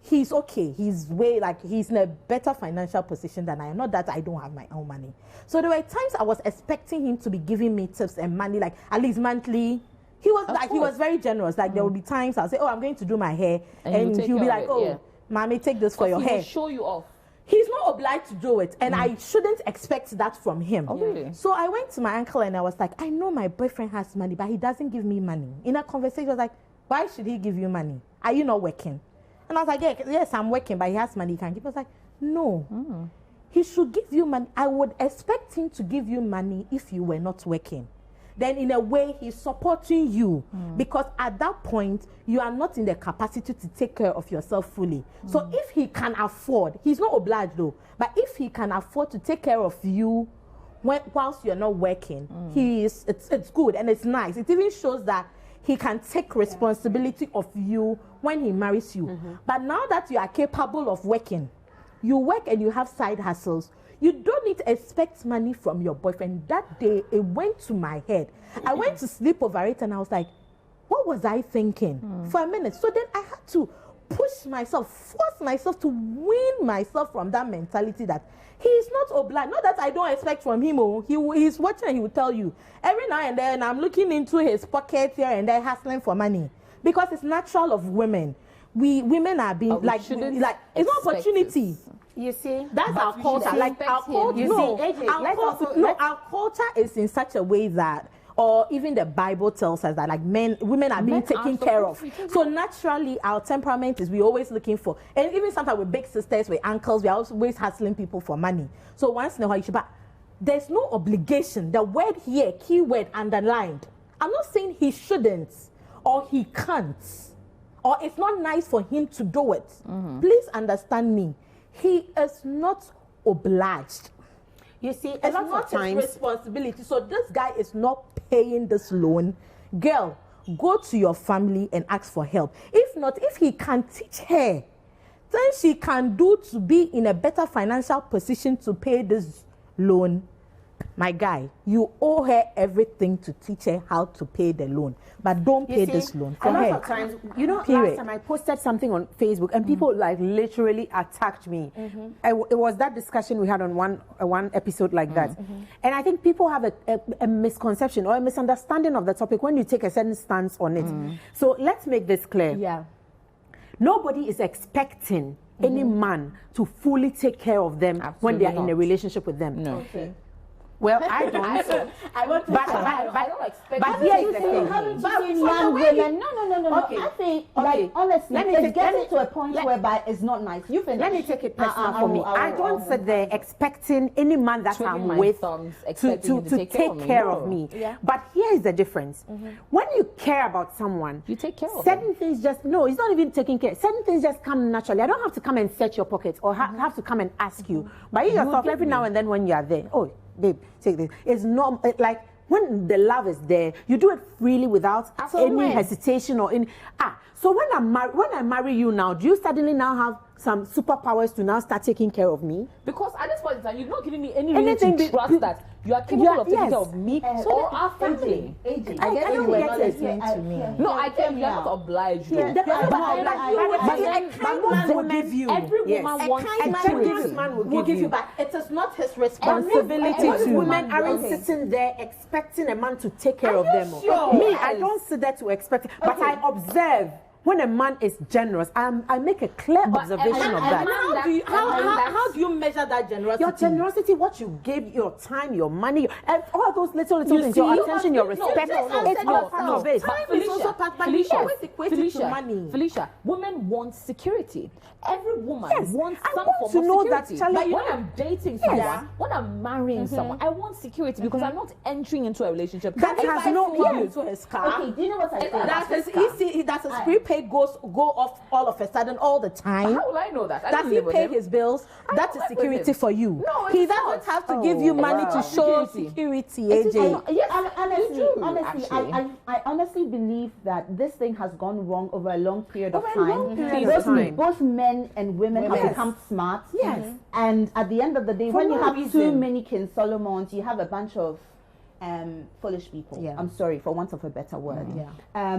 [SPEAKER 5] He's okay. He's in a better financial position than I am. Not that I don't have my own money. So there were times I was expecting him to be giving me tips and money, like at least monthly. He was very generous. Like there would be times I'll say, "Oh, I'm going to do my hair," and he'll be like, "Oh, mommy, take this for your hair."
[SPEAKER 1] He'll show you off.
[SPEAKER 5] He's not obliged to do it, and I shouldn't expect that from him.
[SPEAKER 1] Really?
[SPEAKER 5] So I went to my uncle and I was like, "I know my boyfriend has money, but he doesn't give me money." In a conversation, I was like, "Why should he give you money? Are you not working?" And I was like, yes, I'm working, but he has money he can give. I was like, no. He should give you money. I would expect him to give you money if you were not working. Then in a way, he's supporting you because at that point, you are not in the capacity to take care of yourself fully. So if he can afford, he's not obliged though, but if he can afford to take care of you whilst you're not working, it's good and it's nice. It even shows that he can take responsibility of you when he marries you. But now that you are capable of working, you work and you have side hustles, you don't need to expect money from your boyfriend. That day, it went to my head. I went to sleep over it and I was like, what was I thinking? For a minute. So then I had to force myself to wean myself from that mentality that he is not obliged. Not that I don't expect from him. He's watching and he will tell you. Every now and then I'm looking into his pocket here and there hustling for money. Because it's natural of women. Women are being it's not opportunity.
[SPEAKER 3] You see?
[SPEAKER 5] That's our culture. Our culture is in such a way that, or even the Bible tells us that women are being taken care of. So naturally, our temperament is we're always looking for, and even sometimes with big sisters, with uncles, we're always hustling people for money. So once in a while, but there's no obligation. The word here, keyword underlined. I'm not saying he shouldn't or he can't, or it's not nice for him to do it. Please understand me. He is not obliged.
[SPEAKER 3] You see,
[SPEAKER 5] it's not his responsibility. So this guy is not paying this loan. Girl, go to your family and ask for help. If not, if he can teach her, then she can do to be in a better financial position to pay this loan. My guy, you owe her everything to teach her how to pay the loan. But don't pay this loan for her.
[SPEAKER 3] Times, last time I posted something on Facebook and people literally attacked me. It was that discussion we had on one episode like that. And I think people have a misconception or a misunderstanding of the topic when you take a certain stance on it. So let's make this clear.
[SPEAKER 5] Yeah.
[SPEAKER 3] Nobody is expecting any man to fully take care of them when they are in a relationship with them.
[SPEAKER 1] No.
[SPEAKER 5] Okay.
[SPEAKER 3] Well, I don't.
[SPEAKER 4] I want to
[SPEAKER 1] I don't expect
[SPEAKER 3] but
[SPEAKER 1] you to
[SPEAKER 3] here's
[SPEAKER 1] take
[SPEAKER 3] the
[SPEAKER 1] care
[SPEAKER 3] thing.
[SPEAKER 1] of me.
[SPEAKER 2] Haven't you
[SPEAKER 4] But
[SPEAKER 2] seen
[SPEAKER 4] from
[SPEAKER 2] young
[SPEAKER 4] the way
[SPEAKER 2] women? No.
[SPEAKER 3] Okay.
[SPEAKER 2] I think,
[SPEAKER 3] Okay.
[SPEAKER 2] like, honestly,
[SPEAKER 3] Let me
[SPEAKER 2] it's
[SPEAKER 3] take-
[SPEAKER 2] getting
[SPEAKER 3] let
[SPEAKER 2] to
[SPEAKER 3] me-
[SPEAKER 2] a point
[SPEAKER 3] let-
[SPEAKER 2] whereby it's not nice. You finish.
[SPEAKER 3] Let me take it personal
[SPEAKER 2] I
[SPEAKER 3] for me.
[SPEAKER 2] will-
[SPEAKER 3] I don't sit there expecting any man that
[SPEAKER 1] Twiddling
[SPEAKER 3] I'm
[SPEAKER 1] my
[SPEAKER 3] with
[SPEAKER 1] thumbs,
[SPEAKER 3] to
[SPEAKER 1] expecting him to
[SPEAKER 3] take
[SPEAKER 1] take
[SPEAKER 3] care
[SPEAKER 1] of
[SPEAKER 3] of
[SPEAKER 1] me.
[SPEAKER 3] me.
[SPEAKER 4] Yeah.
[SPEAKER 3] But here is the difference. When you care about someone,
[SPEAKER 1] You take care of
[SPEAKER 3] certain
[SPEAKER 1] them.
[SPEAKER 3] things just, no, it's not even taking care. Certain things just come naturally. I don't have to come and search your pockets or have to come and ask you. But you yourself,
[SPEAKER 1] give
[SPEAKER 3] every
[SPEAKER 1] me.
[SPEAKER 3] now and then when you are there, oh, babe, take this. It's not like when the love is there, you do it freely without
[SPEAKER 1] So
[SPEAKER 3] any
[SPEAKER 1] when?
[SPEAKER 3] hesitation or any. So when I marry you now, do you suddenly now have some superpowers to now start taking care of me?
[SPEAKER 1] Because at this point in time, you've not given me any reason
[SPEAKER 3] Anything
[SPEAKER 1] to
[SPEAKER 3] be-
[SPEAKER 1] trust that you are capable of taking
[SPEAKER 3] yes.
[SPEAKER 1] care of me or our family.
[SPEAKER 2] AJ,
[SPEAKER 3] I get
[SPEAKER 2] you
[SPEAKER 3] it,
[SPEAKER 2] were
[SPEAKER 3] get
[SPEAKER 2] not
[SPEAKER 3] it.
[SPEAKER 2] listening to me.
[SPEAKER 1] No, I tell you, you're not obliged.
[SPEAKER 3] Yeah,
[SPEAKER 1] though.
[SPEAKER 3] but
[SPEAKER 4] man will give you.
[SPEAKER 1] Every
[SPEAKER 3] Yes.
[SPEAKER 1] woman
[SPEAKER 4] A
[SPEAKER 1] wants
[SPEAKER 4] kind man
[SPEAKER 1] security.
[SPEAKER 4] will give you, but it is not his
[SPEAKER 3] Responsibility
[SPEAKER 1] Every
[SPEAKER 3] to
[SPEAKER 1] woman
[SPEAKER 3] women aren't
[SPEAKER 1] okay.
[SPEAKER 3] sitting there expecting a man to take care of
[SPEAKER 4] you
[SPEAKER 3] them.
[SPEAKER 4] sure?
[SPEAKER 3] Me,
[SPEAKER 1] Yes.
[SPEAKER 3] I don't sit there to expect, but I observe when a man is generous. I make a clear observation of that.
[SPEAKER 4] How do you measure that generosity?
[SPEAKER 3] Your generosity, what you give, your time, your money, and all those little
[SPEAKER 4] You
[SPEAKER 3] things,
[SPEAKER 4] see,
[SPEAKER 3] your
[SPEAKER 4] you
[SPEAKER 3] attention, your respect, it's all part of it.
[SPEAKER 4] Time is also part, but you always equate it to money.
[SPEAKER 1] Felicia, women want security. Every woman
[SPEAKER 3] Yes,
[SPEAKER 1] wants
[SPEAKER 3] I
[SPEAKER 1] some
[SPEAKER 3] want
[SPEAKER 1] form
[SPEAKER 3] to
[SPEAKER 1] of
[SPEAKER 3] know that,
[SPEAKER 1] security.
[SPEAKER 3] Charlie,
[SPEAKER 1] When I'm dating someone, when I'm marrying someone, I want security because I'm not entering into a relationship
[SPEAKER 3] That
[SPEAKER 1] If
[SPEAKER 3] has
[SPEAKER 1] I
[SPEAKER 3] no
[SPEAKER 1] feel-
[SPEAKER 3] yes.
[SPEAKER 4] to his car.
[SPEAKER 2] Okay, do you know what I think?
[SPEAKER 4] That his prepaid go off all of a sudden all the time.
[SPEAKER 1] How will I know that? I
[SPEAKER 4] Does
[SPEAKER 1] don't
[SPEAKER 4] he
[SPEAKER 1] live with
[SPEAKER 4] pay
[SPEAKER 1] him.
[SPEAKER 4] his bills?
[SPEAKER 1] I
[SPEAKER 4] That
[SPEAKER 1] don't
[SPEAKER 4] is
[SPEAKER 1] live with
[SPEAKER 4] security
[SPEAKER 1] him.
[SPEAKER 4] for you.
[SPEAKER 1] No,
[SPEAKER 4] He
[SPEAKER 1] it's
[SPEAKER 4] doesn't
[SPEAKER 1] not.
[SPEAKER 4] have to give you money to show security, AJ.
[SPEAKER 1] Yes,
[SPEAKER 2] honestly,
[SPEAKER 1] you do,
[SPEAKER 2] honestly,
[SPEAKER 1] actually.
[SPEAKER 2] I honestly believe that this thing has gone wrong over a long period of
[SPEAKER 3] Over a long
[SPEAKER 2] time.
[SPEAKER 3] period of time.
[SPEAKER 2] Both men and women have
[SPEAKER 3] Yes.
[SPEAKER 2] become smart.
[SPEAKER 3] Yes.
[SPEAKER 2] And at the end of the day,
[SPEAKER 3] For
[SPEAKER 2] when you
[SPEAKER 3] no
[SPEAKER 2] have too
[SPEAKER 3] reason.
[SPEAKER 2] many King Solomons, you have a bunch of foolish people.
[SPEAKER 4] Yeah.
[SPEAKER 2] I'm sorry, for want of a better word.
[SPEAKER 4] Yeah.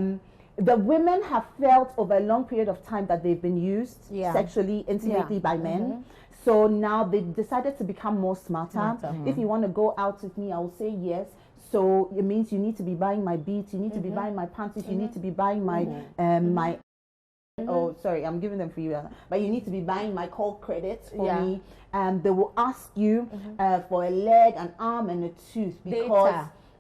[SPEAKER 2] The women have felt over a long period of time that they've been used
[SPEAKER 4] Yeah.
[SPEAKER 2] sexually, intimately by men. So now they've decided to become more smarter. If you want to go out with me, I will say yes. So it means you need to be buying my beads, you need to be buying my panties, you need to be buying my my. Oh, sorry, I'm giving them for you. But you need to be buying my call credits for me. They will ask you for a leg, an arm, and a tooth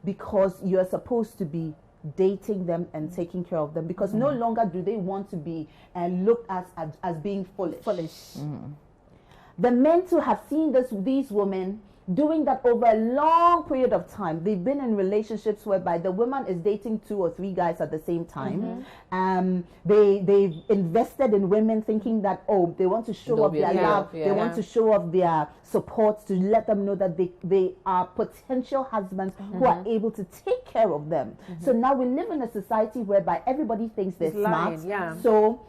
[SPEAKER 2] because you're supposed to be dating them and taking care of them, because no longer do they want to be looked at as being foolish. The men too have seen these women doing that over a long period of time. They've been in relationships whereby the woman is dating 2 or 3 guys at the same time. They've invested in women thinking that, oh, they want to show off their love, they want to show off their support, to let them know that they are potential husbands who are able to take care of them. So now we live in a society whereby everybody thinks they're smart. So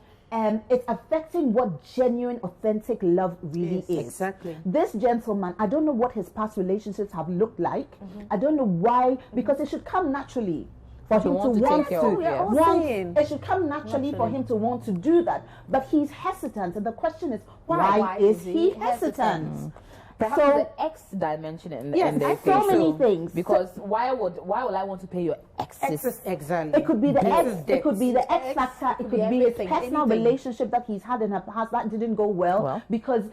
[SPEAKER 2] it's affecting what genuine, authentic love really is.
[SPEAKER 3] Exactly.
[SPEAKER 2] This gentleman, I don't know what his past relationships have looked like. I don't know why, because it should come naturally for him to want to. It should come naturally for him to want to do that. But he's hesitant, and the question is, why is he hesitant?
[SPEAKER 1] Perhaps
[SPEAKER 2] So-
[SPEAKER 1] the X dimension in the
[SPEAKER 2] Yes,
[SPEAKER 1] in the
[SPEAKER 2] so many
[SPEAKER 1] equation.
[SPEAKER 2] things.
[SPEAKER 1] Because why will I want to pay your exes?
[SPEAKER 3] Exactly.
[SPEAKER 2] It could be the X. It could be the X factor. It could be his personal relationship that he's had in the past that didn't go well. Because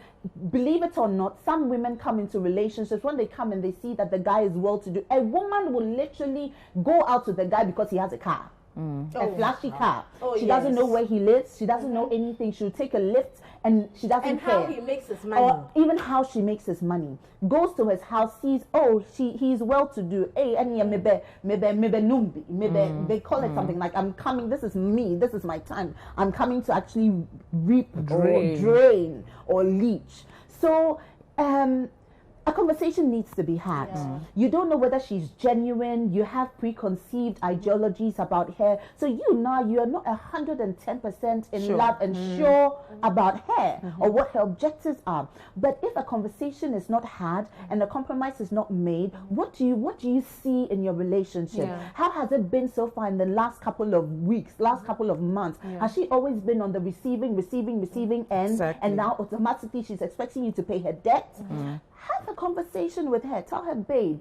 [SPEAKER 2] believe it or not, some women come into relationships, when they come and they see that the guy is well-to-do, a woman will literally go out with the guy because he has a car. A flashy car. She doesn't know where he lives. She doesn't know anything. She'll take a lift and she doesn't care.
[SPEAKER 4] And how he makes his money.
[SPEAKER 2] Or even how she makes his money. Goes to his house, sees, oh, he's well-to-do. Hey, maybe they call it something like, I'm coming, this is me, this is my time. I'm coming to actually reap or drain or leech. So, a conversation needs to be had. You don't know whether she's genuine. You have preconceived ideologies about her. So you are not 110% in love and sure about her or what her objectives are. But if a conversation is not had and a compromise is not made, what do you see in your relationship? How has it been so far in the last couple of weeks, last couple of months? Has she always been on the receiving end, and now automatically she's expecting you to pay her debt? Have a conversation with her. Tell her, babe,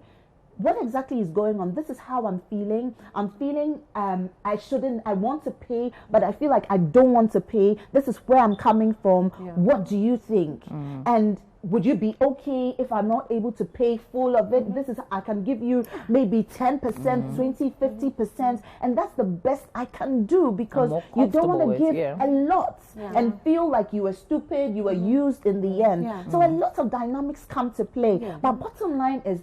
[SPEAKER 2] what exactly is going on? This is how I'm feeling. I'm feeling I want to pay, but I feel like I don't want to pay. This is where I'm coming from. What do you think? And would you be okay if I'm not able to pay full of it? This is, I can give you maybe 10%, 20, 50%, and that's the best I can do, because you don't want to give a lot and feel like you were stupid, you were used in the end. So a lot of dynamics come to play. But bottom line is,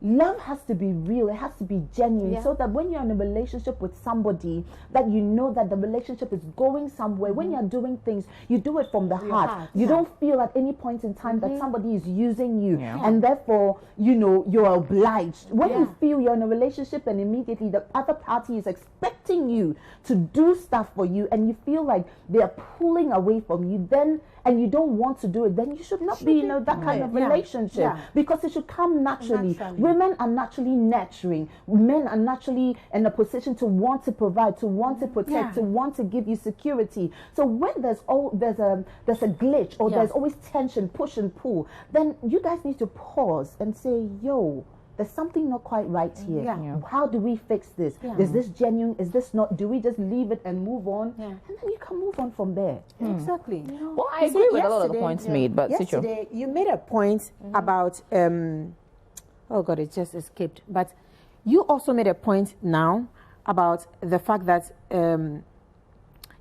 [SPEAKER 2] love has to be real, it has to be genuine, so that when you're in a relationship with somebody, that you know that the relationship is going somewhere. When you're doing things, you do it from the heart. You don't feel at any point in time that somebody is using you, and therefore, you know, you're obliged. When you feel you're in a relationship and immediately the other party is expecting you to do stuff for you, and you feel like they're pulling away from you, then, and you don't want to do it, then you should not be in that kind of relationship, because it should come naturally. Women are naturally nurturing. Men are naturally in a position to want to provide, to want to protect, to want to give you security. So when there's a glitch, or there's always tension, push and pull, then you guys need to pause and say, yo, there's something not quite right here. How do we fix this? Is this genuine? Is this not? Do we just leave it and move on? And then you can move on from there.
[SPEAKER 3] Exactly.
[SPEAKER 1] Well, I agree with a lot of the points made, but
[SPEAKER 3] yesterday you made a point about oh God, it just escaped. But you also made a point now about the fact that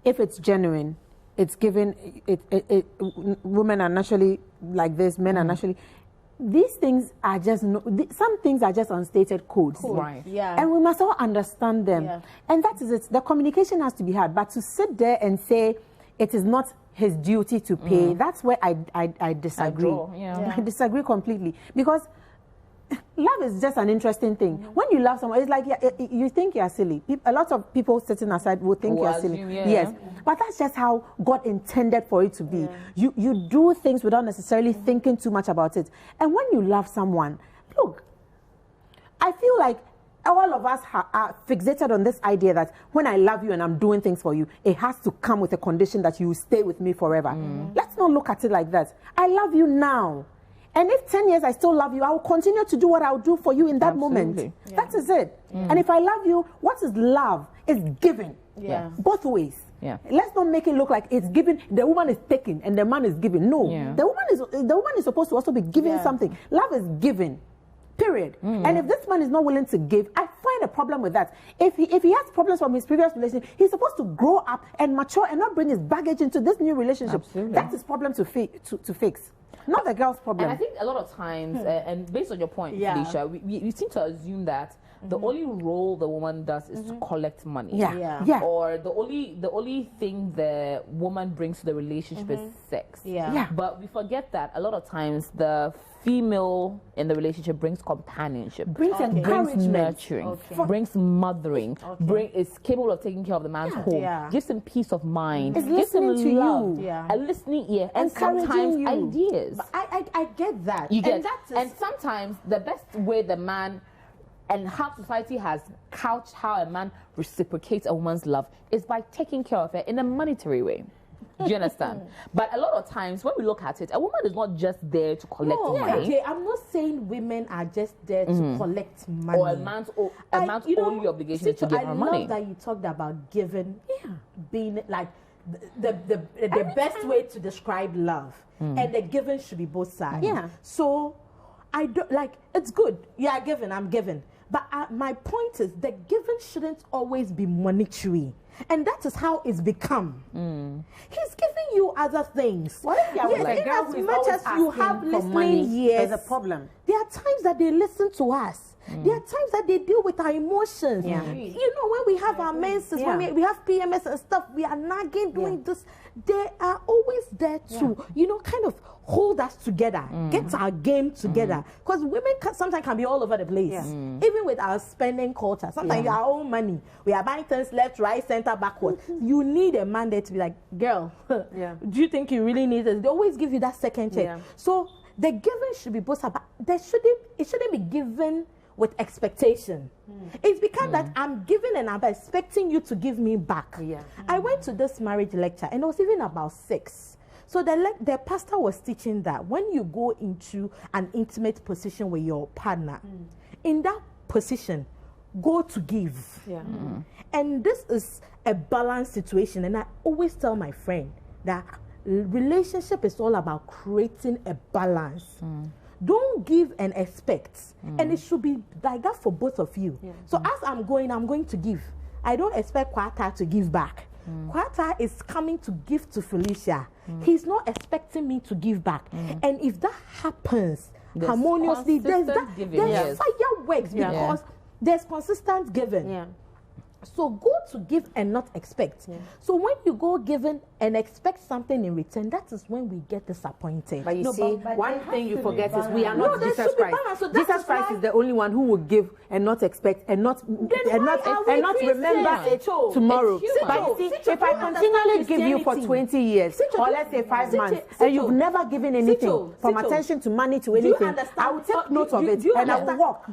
[SPEAKER 3] if it's genuine, it's given. Women are naturally like this. Men are naturally. These things are just some things are just unstated codes,
[SPEAKER 1] right?
[SPEAKER 3] And we must all understand them. And that is it. The communication has to be had. But to sit there and say it is not his duty to pay, that's where I disagree. I disagree completely, because love is just an interesting thing. When you love someone, it's like you think you're silly. A lot of people sitting aside will think you're silly. Yes, but that's just how God intended for it to be. You do things without necessarily thinking too much about it. And when you love someone, look, I feel like all of us are fixated on this idea that when I love you and I'm doing things for you, it has to come with a condition that you will stay with me forever. Let's not look at it like that. I love you now. And if 10 years I still love you, I will continue to do what I'll do for you in that moment. That is it. And if I love you, what is love? It's giving. Both ways. Let's not make it look like it's giving. The woman is taking and the man is giving. No. The woman is supposed to also be giving something. Love is giving. Period. And if this man is not willing to give, I find a problem with that. If he has problems from his previous relationship, he's supposed to grow up and mature and not bring his baggage into this new relationship. That's his problem to fix. Not the girl's problem.
[SPEAKER 1] And I think a lot of times, and based on your point, Felicia, we seem to assume that the only role the woman does is to collect money. Or the only thing the woman brings to the relationship is sex. But we forget that a lot of times the female in the relationship brings companionship, brings nurturing, brings mothering, is capable of taking care of the man's home, gives him peace of mind, gives him love, a listening ear, and sometimes ideas.
[SPEAKER 5] But I get that.
[SPEAKER 1] You get, and sometimes the best way the man, and how society has couched how a man reciprocates a woman's love, is by taking care of her in a monetary way. Do you understand? But a lot of times when we look at it, a woman is not just there to collect money.
[SPEAKER 5] Okay, I'm not saying women are just there to collect money.
[SPEAKER 1] Or a man's only obligation is to give her money.
[SPEAKER 5] I love that you talked about giving being like the best way to describe love. And the giving should be both sides. So I don't like, it's good. Yeah, giving, I'm giving. But my point is the giving shouldn't always be monetary. And that is how it's become. He's giving you other things.
[SPEAKER 3] What if you're with a girl who is always asking for money? There's a problem.
[SPEAKER 5] There are times that they listen to us. There are times that they deal with our emotions. You know, when we have our menses, when we have PMS and stuff, we are nagging, doing this. They are always there to, you know, kind of hold us together, get our game together. Because women sometimes can be all over the place. Even with our spending culture, sometimes our own money, we are buying things left, right, center, backward. You need a man there to be like, girl, do you think you really need this? They always give you that second check. So the giving should be both sides, but it shouldn't be given with expectation. It's because that I'm giving and I'm expecting you to give me back. I went to this marriage lecture and it was even about sex. So the pastor was teaching that when you go into an intimate position with your partner, in that position, go to give.
[SPEAKER 3] Yeah.
[SPEAKER 5] And this is a balanced situation. And I always tell my friend that relationship is all about creating a balance. Don't give and expect. And it should be like that for both of you. Yeah. So as I'm going to give. I don't expect Kwata to give back. Kwata is coming to give to Felicia. He's not expecting me to give back. And if that happens harmoniously, there's fireworks because there's consistent giving. Yeah. So go to give and not expect. Yeah. So when you go giving and expect something in return, that is when we get disappointed.
[SPEAKER 6] But you see, one thing you forget is we are not Jesus Christ. So Jesus Christ is the only one who will give and not expect and not remember it tomorrow. But you see, if I continually give you for 20 years, or let's say 5 months, and you've never given anything from attention to money to anything, I will take note of it and I will walk.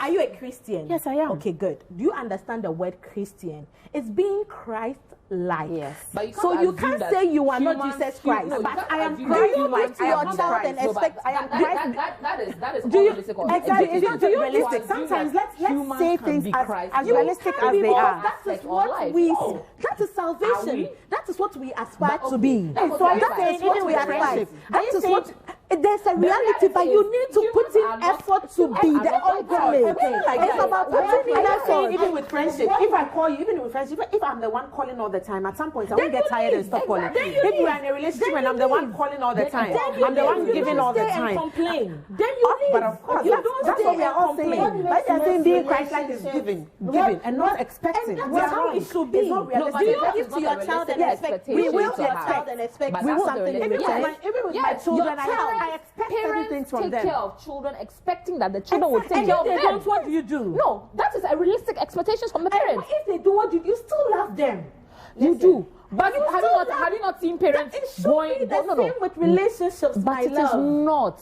[SPEAKER 5] Are you a Christian?
[SPEAKER 3] Yes, I am.
[SPEAKER 5] Okay, good. Do you understand the word Christian? It's being Christ-like. Yes.
[SPEAKER 1] But
[SPEAKER 5] so you can't say you are not Jesus Christ. But I am Christ-like. I am child and expect I am Christ.
[SPEAKER 1] That is unrealistic.
[SPEAKER 6] Exactly. It's not realistic. Sometimes let's say things as realistic as they are.
[SPEAKER 5] That is what we. That is salvation. That is what we aspire to be.
[SPEAKER 6] So I'm saying even with friendship,
[SPEAKER 5] that is what. There's a reality, but you need to put in effort to be the ultimate. It's about putting in effort.
[SPEAKER 6] Even with friendship, if I call you, even with friendship, if I'm the one calling all the time, at some point I won't get tired and stop calling. If you are in a relationship and I'm the one calling all the time, I'm the one giving all the time.
[SPEAKER 5] Complain. Then you leave.
[SPEAKER 6] But of course, that's what we are all saying. Like you're saying, being Christ-like is giving and not expecting.
[SPEAKER 5] That's how it should be. Do you give to your child and expect? We will get child and expect. We will something in return.
[SPEAKER 6] Even with my children, I expect everything from them.
[SPEAKER 1] Take care of children, expecting that the children will take care of them.
[SPEAKER 5] If they don't, what do you do?
[SPEAKER 1] No, that is a realistic expectation from the parents.
[SPEAKER 5] If they do, what do you still love them?
[SPEAKER 1] You do. But have you not seen parents going?
[SPEAKER 5] The same with relationships,
[SPEAKER 1] but it is not.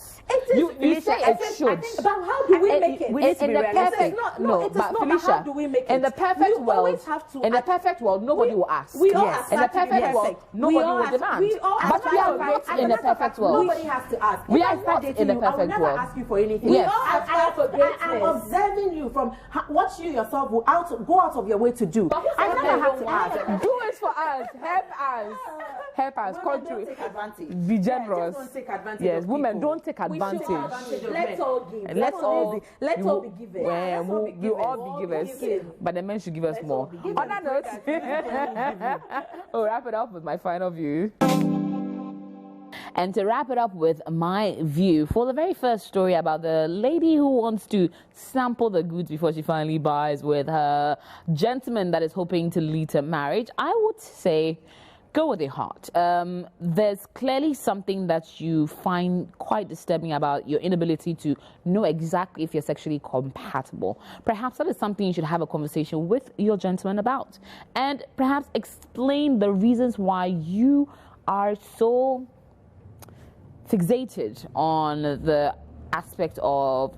[SPEAKER 1] You say it should.
[SPEAKER 5] But how do we make it?
[SPEAKER 1] In the perfect, but Felicia,
[SPEAKER 5] how do we make it?
[SPEAKER 1] In the perfect world, nobody will ask.
[SPEAKER 5] We all ask.
[SPEAKER 1] In the perfect world, nobody will demand. But we are not in the perfect world.
[SPEAKER 6] Nobody has to ask.
[SPEAKER 1] We are not in the perfect world.
[SPEAKER 6] I will never ask you for anything.
[SPEAKER 1] Yes.
[SPEAKER 6] I'm observing you from what you yourself will go out of your way to do. I never have to ask.
[SPEAKER 1] Do it for us. Help us.
[SPEAKER 6] Don't take advantage.
[SPEAKER 1] Be generous.
[SPEAKER 6] Don't take advantage.
[SPEAKER 1] Yes, women don't take advantage.
[SPEAKER 5] Let's all give. Let's all be givers.
[SPEAKER 1] We all be givers, but the men should give us more. On that note, I'll wrap it up with my final view. And to wrap it up with my view for the very first story about the lady who wants to sample the goods before she finally buys with her gentleman that is hoping to lead to marriage, I would say go with your heart. There's clearly something that you find quite disturbing about your inability to know exactly if you're sexually compatible. Perhaps that is something you should have a conversation with your gentleman about, and perhaps explain the reasons why you are so fixated on the aspect of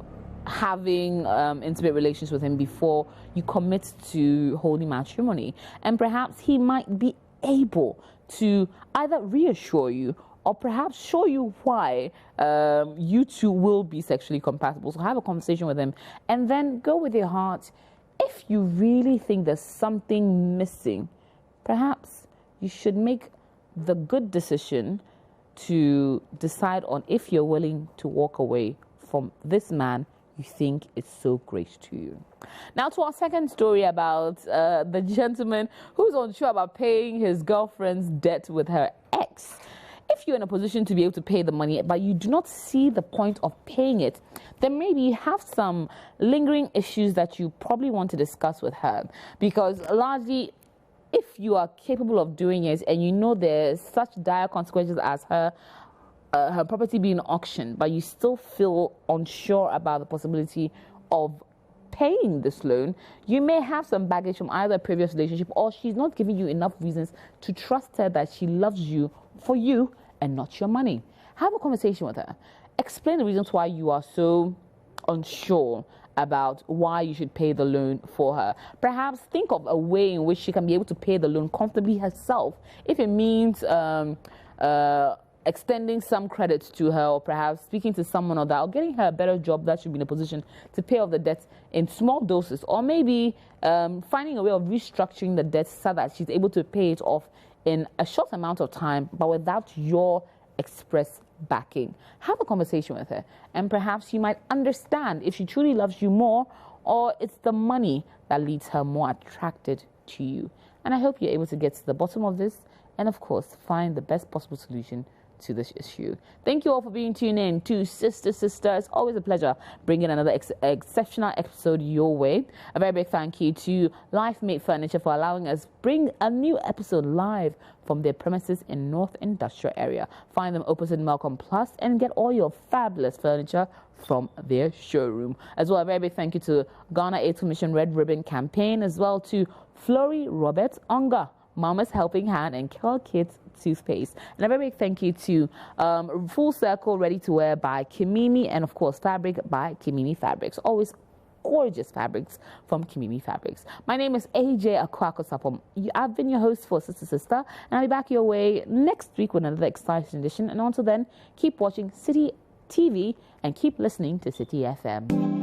[SPEAKER 1] having intimate relations with him before you commit to holy matrimony. And perhaps he might be able to either reassure you or perhaps show you why you two will be sexually compatible. So have a conversation with him and then go with your heart. If you really think there's something missing, perhaps you should make the good decision to decide on if you're willing to walk away from this man you think is so great to you. Now to our second story about the gentleman who's unsure about paying his girlfriend's debt with her ex. If you're in a position to be able to pay the money, but you do not see the point of paying it, then maybe you have some lingering issues that you probably want to discuss with her. Because largely, if you are capable of doing it and you know there's such dire consequences as her property being auctioned, but you still feel unsure about the possibility of paying this loan, you may have some baggage from either a previous relationship or she's not giving you enough reasons to trust her that she loves you for you and not your money. Have a conversation with her. Explain the reasons why you are so unsure about why you should pay the loan for her. Perhaps think of a way in which she can be able to pay the loan comfortably herself. If it means extending some credit to her, or perhaps speaking to someone or that, or getting her a better job that should be in a position to pay off the debt in small doses, or maybe finding a way of restructuring the debt so that she's able to pay it off in a short amount of time, but without your express backing. Have a conversation with her, and perhaps you might understand if she truly loves you more, or it's the money that leads her more attracted to you. And I hope you're able to get to the bottom of this, and of course, find the best possible solution to this issue. Thank you all for being tuned in to Sister. It's always a pleasure bringing another exceptional episode your way. A very big thank you to Life Made Furniture for allowing us bring a new episode live from their premises in North Industrial Area. Find them opposite Malcolm Plus and get all your fabulous furniture from their showroom. As well, a very big thank you to Ghana AIDS Commission Red Ribbon Campaign, as well to Flory Robert Onga, Mama's Helping Hand, and Curl Kids Toothpaste. And a very big thank you to Full Circle Ready to Wear by Kimimi, and of course Fabric by Kimimi Fabrics. Always gorgeous fabrics from Kimimi Fabrics. My name is AJ Sarpong. I've been your host for Sister, and I'll be back your way next week with another exciting edition. And until then, keep watching Citi TV and keep listening to Citi FM.